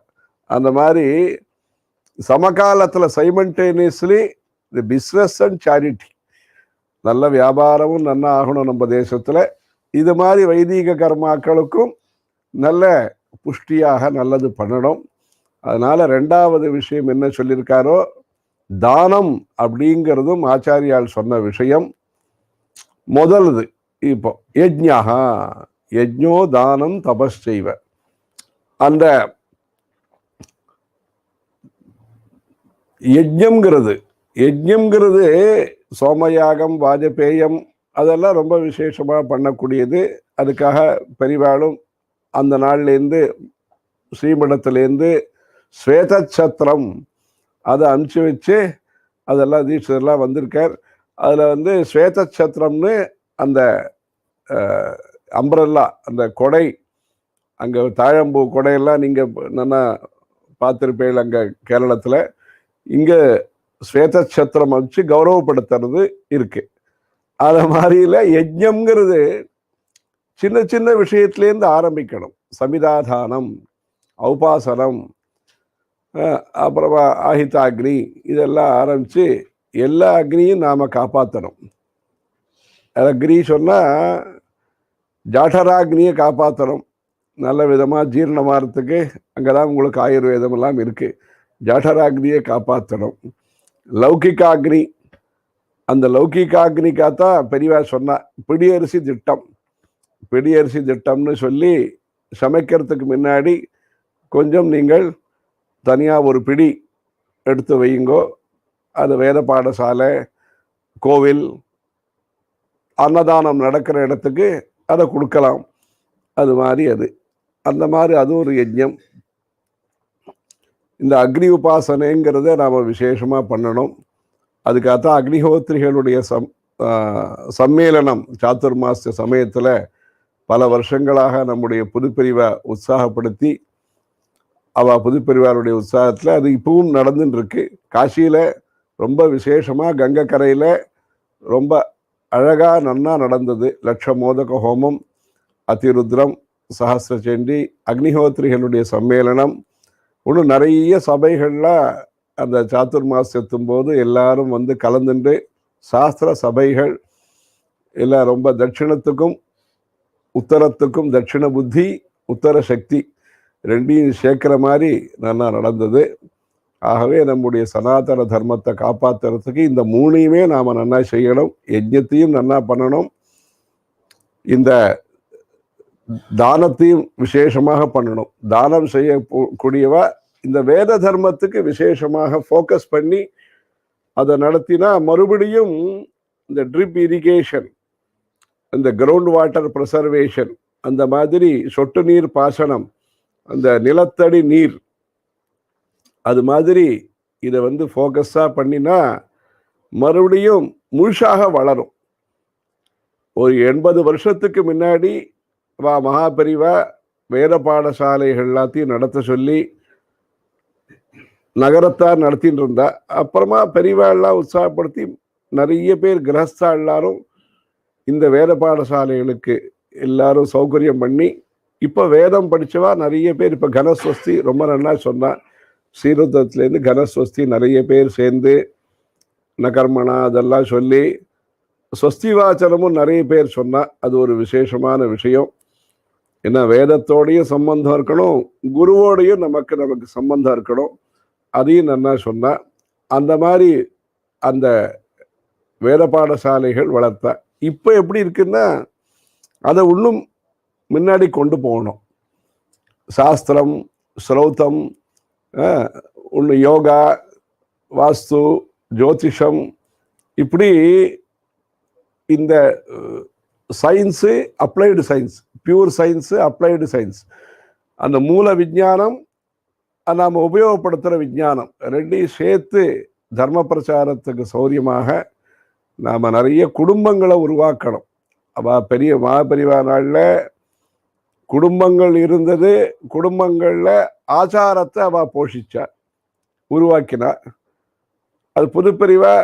அந்த மாதிரி சமகாலத்துல simultaneously the business and charity, நல்ல வியாபாரமும் நல்லா ஆகணும் நம்ம தேசத்துல. இது மாதிரி வைதீக கர்மாக்களுக்கும் நல்ல புஷ்டியாக நல்லது பண்ணணும். அதனால ரெண்டாவது விஷயம் என்ன சொல்லியிருக்காரோ, தானம் அப்படிங்கிறதும் ஆச்சாரியால் சொன்ன விஷயம். முதல்து இப்போ யஜ்ஞா, யஜ்ஞோ தானம் தபஸ்செய்வ. அந்த யஜ்ஞம்ங்கிறது சோமயாகம், வாஜபேயம் அதெல்லாம் ரொம்ப விசேஷமா பண்ணக்கூடியது. அதுக்காக பெரிவாளும் அந்த நாள்லேருந்து ஸ்ரீமடத்திலேருந்து ஸ்வேதச்சத்திரம் அதை அனுப்பிச்சு வச்சு அதெல்லாம் தீட்சதெல்லாம் வந்திருக்கார். அதில் ஸ்வேதச்சத்திரம்னு அந்த அம்பரல்லா, அந்த கொடை, அங்கே தாழம்பூ கொடையெல்லாம் நீங்கள் நல்லா பார்த்துருப்பீங்க அங்கே கேரளத்தில். இங்கே ஸ்வேதச்சத்திரம் வச்சு கௌரவப்படுத்துறது இருக்கு. அத மாதிரில யஜ்ஞம்ங்கிறது சின்ன சின்ன விஷயத்திலேருந்து ஆரம்பிக்கணும். சமிதாதானம், ஔபாசனம், அப்புறமா ஆஹிதாக்னி, இதெல்லாம் ஆரம்பிச்சு எல்லா அக்னியும் நாம காப்பாற்றணும். அக்னி சொன்னா ஜாடராக்னியை காப்பாற்றணும். நல்ல விதமாக ஜீரணமாகறதுக்கு அங்கதான் உங்களுக்கு ஆயுர்வேதம் எல்லாம் இருக்கு. ஜாடராக்னியை காப்பாற்றணும். லௌகிகாக்னி, அந்த லௌகிகாக்னிக்காத்தான் பெரியவா சொன்னா பிடியரிசி திட்டம். பிடியரிசி திட்டம்னு சொல்லி சமைக்கிறதுக்கு முன்னாடி கொஞ்சம் நீங்கள் தனியாக ஒரு பிடி எடுத்து வையுங்கோ. அது வேத பாடசாலை, கோவில், அன்னதானம் நடக்கிற இடத்துக்கு அதை கொடுக்கலாம். அது மாதிரி அந்த மாதிரி அது ஒரு யஜ்ஞம். இந்த அக்னி உபாசனைங்கிறத நாம் விசேஷமாக பண்ணணும். அதுக்காகத்தான் அக்னிஹோத்திரிகளுடைய சம்மேளனம் சாத்துர்மாச சமயத்தில் பல வருஷங்களாக நம்முடைய புதுப்பிரிவை உற்சாகப்படுத்தி புதுப்பிரிவாருடைய உற்சாகத்தில் அது இப்பவும் நடந்துட்டு இருக்கு. காசியில் ரொம்ப விசேஷமாக கங்கை கரையில் ரொம்ப அழகாக நன்னா நடந்தது. லட்ச மோதக ஹோமம், அதிருத்ரம், சஹசிரச்சண்டி, அக்னிஹோத்திரிகளுடைய சம்மேளனம். இன்னும் நிறைய சபைகளில் அந்த சாத்துர்மாசத்தும் போது எல்லாரும் வந்து கலந்துண்டு சாஸ்திர சபைகள் எல்லாம் ரொம்ப தட்சிணத்துக்கும் உத்தரத்துக்கும் தட்சிண புத்தி உத்தர சக்தி ரெண்டையும் சேர்க்கிற மாதிரி நல்லா நடந்தது. ஆகவே நம்முடைய சனாதன தர்மத்தை காப்பாற்றுறதுக்கு இந்த மூணையுமே நாம் நன்னா செய்யணும். யஜ்ஞத்தையும் நன்னா பண்ணணும், இந்த தானத்தையும் விசேஷமாக பண்ணணும். தானம் செய்யக்கூடியவா இந்த வேத தர்மத்துக்கு விசேஷமாக ஃபோக்கஸ் பண்ணி அதை நடத்தினா மறுபடியும் இந்த ட்ரிப் இரிகேஷன், இந்த கிரவுண்ட் வாட்டர் ப்ரிசர்வேஷன், அந்த மாதிரி சொட்டு நீர் பாசனம், அந்த நிலத்தடி நீர், அது மாதிரி இதை வந்து ஃபோக்கஸாக பண்ணினா மறுபடியும் முழுசாக வளரும். ஒரு 80 வருஷத்துக்கு முன்னாடி மகாபெரிவா வேத பாடசாலைகள் எல்லாத்தையும் நடத்த சொல்லி நகரத்தார் நடத்திட்டு இருந்தா. அப்புறமா பெரியவா எல்லாம் உற்சாகப்படுத்தி நிறைய பேர் கிரகஸ்தா எல்லாரும் இந்த வேத பாடசாலைகளுக்கு எல்லாரும் சௌகரியம் பண்ணி இப்போ வேதம் படித்தவா நிறைய பேர் இப்போ கனஸ்வஸ்தி ரொம்ப நல்லா சொன்னா. ஸ்ரீருத்ரத்துலேருந்து கனஸ்வஸ்தி நிறைய பேர் சேர்ந்து நகர்மணா அதெல்லாம் சொல்லி ஸ்வஸ்தி வாச்சனமும் நிறைய பேர் சொன்னா. அது ஒரு விசேஷமான விஷயம். ஏன்னா வேதத்தோடையும் சம்பந்தம் இருக்கணும், குருவோடையும் நமக்கு சம்பந்தம் இருக்கணும். அதையும் நல்லா சொன்னா. அந்த மாதிரி அந்த வேத பாடசாலைகள் வளர்த்தா. இப்போ எப்படி இருக்குன்னா அதை இன்னும் முன்னாடி கொண்டு போகணும். சாஸ்திரம், ஸ்ரௌத்தம், ஒன்று யோகா, வாஸ்து, ஜோதிஷம், இப்படி இந்த science, applied science, pure science, applied science, அந்த மூல விஞ்ஞானம், நாம் உபயோகப்படுத்துகிற விஞ்ஞானம் ரெண்டையும் சேர்த்து தர்ம பிரச்சாரத்துக்கு சௌரியமாக நாம் நிறைய குடும்பங்களை உருவாக்கணும். பெரிய மகாபெரிவா நாளில் குடும்பங்கள் இருந்தது. குடும்பங்களில் ஆச்சாரத்தை போஷிச்சா, உருவாக்கினா. அது புதுப்பிரிவா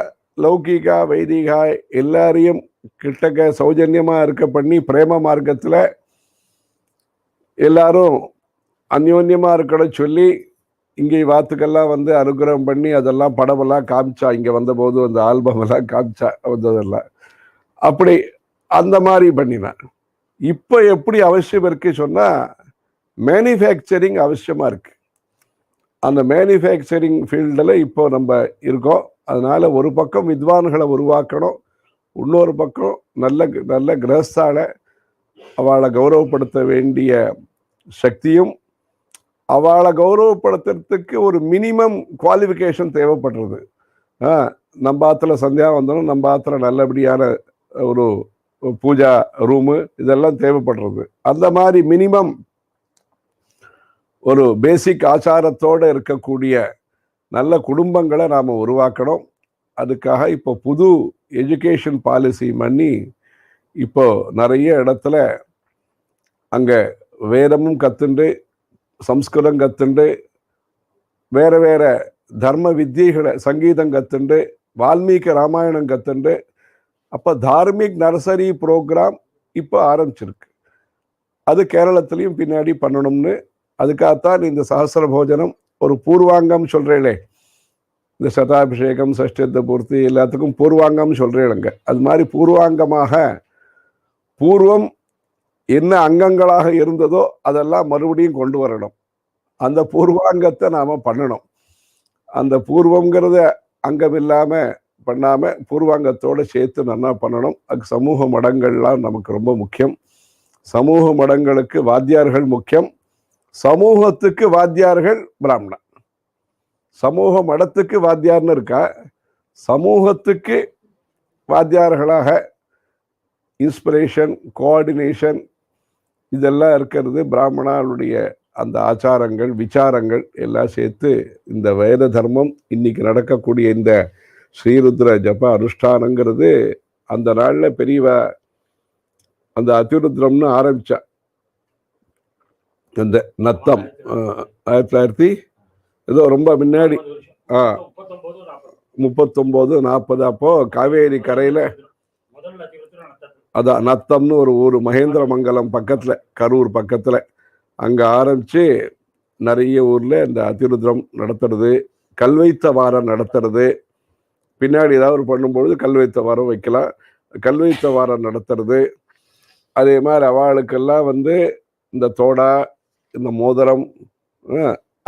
லௌகிகா வைதிகா எல்லாரையும் கிட்டக்க சௌஜன்யமாக இருக்க பண்ணி பிரேம மார்க்கத்தில் எல்லாரும் அந்யோன்யமாக இருக்கணும் சொல்லி இங்கே வாத்துக்கெல்லாம் வந்து அனுகிரகம் பண்ணி அதெல்லாம் படமெல்லாம் காமிச்சா. இங்கே வந்தபோது அந்த ஆல்பம் எல்லாம் காமிச்சா வந்ததெல்லாம். அப்படி அந்த மாதிரி பண்ணினான். இப்போ எப்படி அவசியம் இருக்கு சொன்னா மேனுஃபேக்சரிங் அவசியமா இருக்கு. அந்த மேனுஃபேக்சரிங் ஃபீல்டில் இப்போ நம்ம இருக்கோம். அதனால ஒரு பக்கம் வித்வான்களை உருவாக்கணும், இன்னொரு பக்கம் நல்ல நல்ல கிரகஸ்தால அவளை கௌரவப்படுத்த வேண்டிய சக்தியும், அவளை கௌரவப்படுத்துறதுக்கு ஒரு மினிமம் குவாலிஃபிகேஷன் தேவைப்படுறது. நம்ம ஆத்துல சந்தியாவந்தனம், நம்ம ஆத்துல நல்லபடியான ஒரு பூஜா ரூமு, இதெல்லாம் தேவைப்படுறது. அந்த மாதிரி மினிமம் ஒரு பேசிக் ஆச்சாரத்தோடு இருக்கக்கூடிய நல்ல குடும்பங்களை நாம் உருவாக்கணும். அதுக்காக இப்போ புது எஜுகேஷன் பாலிசி பண்ணி இப்போ நிறைய இடத்துல அங்கே வேதமும் கற்றுண்டு, சம்ஸ்கிருதம் கற்றுண்டு, வேற வேற தர்ம வித்தியைகளை சங்கீதம் கத்துண்டு வால்மீகி ராமாயணம் கத்துண்டு அப்போ தார்மிக் நர்சரி ப்ரோக்ராம் இப்போ ஆரம்பிச்சிருக்கு. அது கேரளத்திலையும் பின்னாடி பண்ணணும்னு அதுக்காகத்தான் இந்த சஹஸ்ர போஜனம் ஒரு பூர்வாங்கம் சொல்கிறேளே, இந்த சதாபிஷேகம் சஷ்டத்த பூர்த்தி எல்லாத்துக்கும் பூர்வாங்கம் சொல்கிறேனுங்க. அது மாதிரி பூர்வாங்கமாக பூர்வம் என்ன அங்கங்களாக இருந்ததோ அதெல்லாம் மறுபடியும் கொண்டு வரணும். அந்த பூர்வாங்கத்தை நாம் பண்ணணும். அந்த பூர்வங்கிறத அங்கம் இல்லாமல் பண்ணாமல் பூர்வாங்கத்தோடு சேர்த்து நல்லா பண்ணணும். அதுக்கு சமூக மடங்கள்லாம் நமக்கு ரொம்ப முக்கியம். சமூக மடங்களுக்கு வாத்தியார்கள் முக்கியம். சமூகத்துக்கு வாத்தியார்கள் பிராமணன். சமூக மடத்துக்கு வாத்தியார்னு இருக்கா, சமூகத்துக்கு வாத்தியார்களாக இன்ஸ்பிரேஷன் கோஆர்டினேஷன் இதெல்லாம் இருக்கிறது. பிராமணாளுடைய அந்த ஆச்சாரங்கள் விசாரங்கள் எல்லாம் சேர்த்து இந்த வேத தர்மம் இன்னைக்கு நடக்கக்கூடிய இந்த ஸ்ரீருத்ர ஜப அனுஷ்டானங்கிறது அந்த நாளில் பெரியவ அந்த அதிருத்ரம்னு ஆரம்பிச்சா. அந்த நத்தம் 1900 ஏதோ ரொம்ப முன்னாடி 39-40 அப்போ காவேரி கரையில அதான் நத்தம்னு ஒரு ஊர் மகேந்திரமங்கலம் பக்கத்துல, கரூர் பக்கத்துல, அங்க ஆரம்பிச்சு நிறைய ஊர்ல இந்த அதிருத்ரம் நடத்துறது, கல்வைத்த வாரம் நடத்துறது. பின்னாடி ஏதாவது பண்ணும்பொழுது கல்வைத்த வாரம் வைக்கலாம். கல்வைத்த வாரம் நடத்துறது. அதே மாதிரி அவளுக்கெல்லாம் இந்த தோடா இந்த மோதிரம்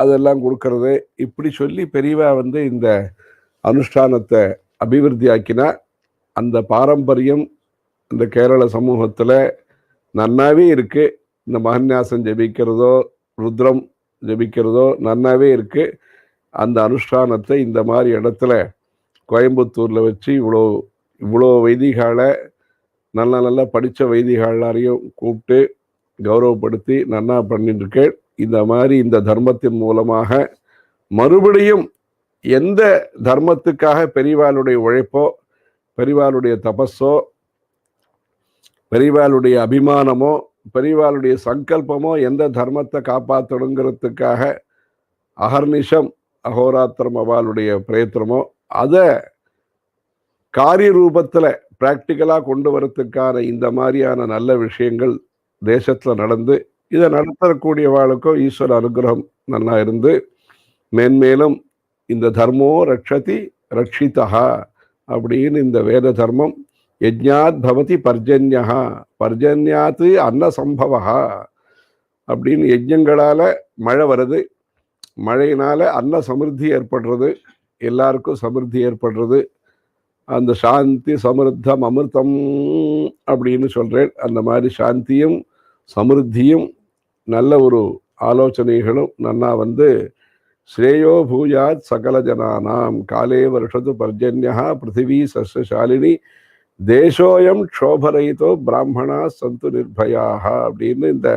அதெல்லாம் கொடுக்கறது. இப்படி சொல்லி பெரியவா இந்த அனுஷ்டானத்தை அபிவிருத்தி ஆக்கினா அந்த பாரம்பரியம் இந்த கேரள சமூகத்தில் நன்னாவே இருக்கு. இந்த மகன்யாசம் ஜபிக்கிறதோ ருத்ரம் ஜபிக்கிறதோ நன்னாவே இருக்கு. அந்த அனுஷ்டானத்தை இந்த மாதிரி இடத்துல கோயம்புத்தூரில் வச்சு இவ்வளோ வைதிகாலை நல்ல படித்த வைதிகாலாரையும் கூப்பிட்டு கௌரவப்படுத்தி நன்னா பண்ணிட்டு இருக்கேன். இந்த மாதிரி இந்த தர்மத்தின் மூலமாக மறுபடியும் எந்த தர்மத்துக்காக பெரியவாளுடைய உழைப்போ பெரியவாளுடைய தபஸோ பெரியவாளுடைய அபிமானமோ பெரியவாளுடைய சங்கல்பமோ எந்த தர்மத்தை காப்பாற்றணுங்கிறதுக்காக அகர்நிஷம் அகோராத்திரம் அவளுடைய பிரயத்தனமோ அதை காரிய ரூபத்தில் ப்ராக்டிக்கலாக கொண்டு வரத்துக்கான இந்த மாதிரியான நல்ல விஷயங்கள் தேசத்தில் நடந்து இதை நடத்தக்கூடியவாளுக்கும் ஈஸ்வர அனுகிரகம் நல்லா இருந்து மேன்மேலும் இந்த தர்மோ ரக்ஷதி ரக்ஷிதா அப்படின்னு இந்த வேத தர்மம் யஜ்ஞாத் பவதி பர்ஜன்யா பர்ஜன்யாத்து அன்ன சம்பவா அப்படின்னு யஜ்ஞங்களால் மழை வருது, மழையினால அன்ன சமிருத்தி ஏற்படுறது, எல்லாருக்கும் சமிருத்தி ஏற்படுறது. அந்த சாந்தி சமிருத்தம் அமிர்தம் அப்படின்னு சொல்கிறேன். அந்த மாதிரி சாந்தியும் சமிருத்தியும் நல்ல ஒரு ஆலோசனைகளும் நன்னா ஸ்ரேயோ பூயாத் சகல ஜனானாம் காலே வருஷத்து பர்ஜன்யா பிருத்திவி சஸ்யசாலினி தேசோயம் க்ஷோபரயிதோ பிராமணா சந்து நிர்பயாக அப்படின்னு இந்த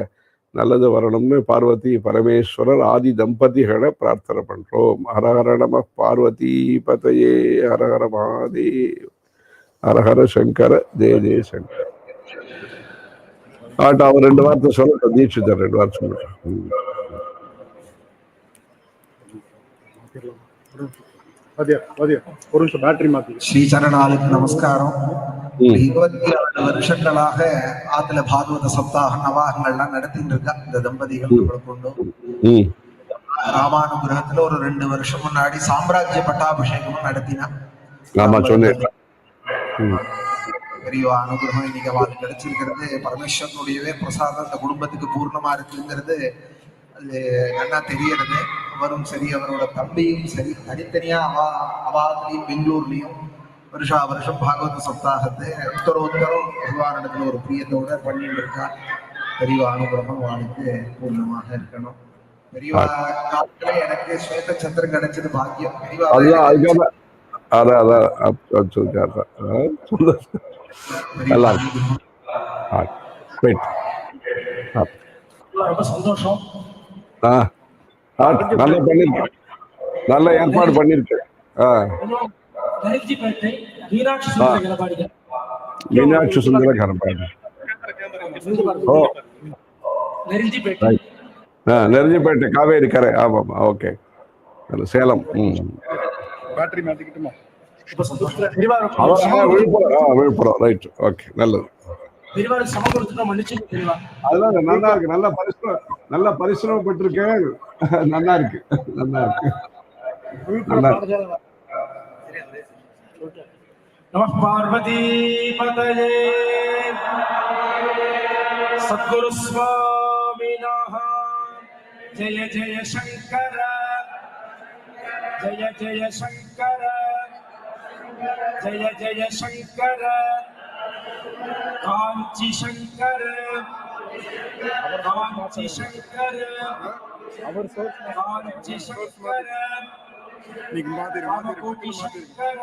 நல்லது வரணும்னு பார்வதி பரமேஸ்வரர் ஆதி தம்பதிகளை பிரார்த்தனை பண்றோம். ஹரஹர நம பார்வதி பதையே, ஹரஹர மகாதேவ், ஹரஹர சங்கர ஜெய ஜெய சங்கர். அவர் 2 வார்த்தை சொல்ல தீட்சிதர் 2 வார்த்தை சொல்லுறேன். ஸ்ரீசரணாளுக்கு நமஸ்காரம். 24 வருஷங்களாக ஆத்துல பாகவத சப்தாக நவாகங்கள்லாம் நடத்திட்டு இருக்கா இந்த தம்பதிகள் கொண்டு. ராமானுகிரகத்துல ஒரு 2 வருஷம் முன்னாடி சாம்ராஜ்ய பட்டாபிஷேகமும் நடத்தினா. பெரிய அனுகிரகம் இன்னைக்கு அவளுக்கு கிடைச்சிருக்கிறது. பரமேஸ்வரனுடையவே பிரசாதம் இந்த குடும்பத்துக்கு பூர்ணமா இருக்குங்கிறது அது நல்லா தெரியறது. அவரும் சரி அவரோட தம்பியும் சரி தனித்தனியா அவாத்துலையும் பெங்களூர்லயும் வருஷம் பாகவத சப்தாகத்தை உத்தரவுத்தரம் பகவானிடத்துல ஒரு பிரியத்தோட பண்ணிட்டு இருக்கா. பெரிய அனுகிரகம் அவளுக்கு பூர்ணமாக இருக்கணும். பெரியவா காலத்துல எனக்கு ஸ்வேத சந்திரன் கிடைச்சது பாக்கியம். ரொம்ப சந்தோஷம். நல்லா பண்ணிருக்கேன், நல்ல ஏற்பாடு பண்ணிருக்கேன். மீனாட்சி சுந்தர கரபாடி நெருஞ்சிப்பேட்டை காவேரி கரை. ஆமாம், ஓகே. சேலம். பேட்டரி மாத்திக்கிட்டுமா? ரொம்ப சந்தோஷம். பெரியவா விழுப்புரம். ரைட், ஓகே, நல்லது. பெரியவாளுக்கு சமம் கொடுத்துட்டோம், மன்னிச்சு பெரியவா. அதெல்லாம் நல்லா இருக்கு, நல்ல பரிசிரமப்பட்டிருக்கேன். நல்லா இருக்கு. நம பார்வதி பதயே சத்குரு சுவாமிநாஹ. ஜெய ஜெய சங்கர, ஜெய ஜெய சங்கர, ஜெய ஜெய சங்கர, காஞ்சி சங்கர, காஞ்சி சங்கர, காஞ்சி சங்கர, நீங்க மாதிரி ராமகோட்டி சங்கர,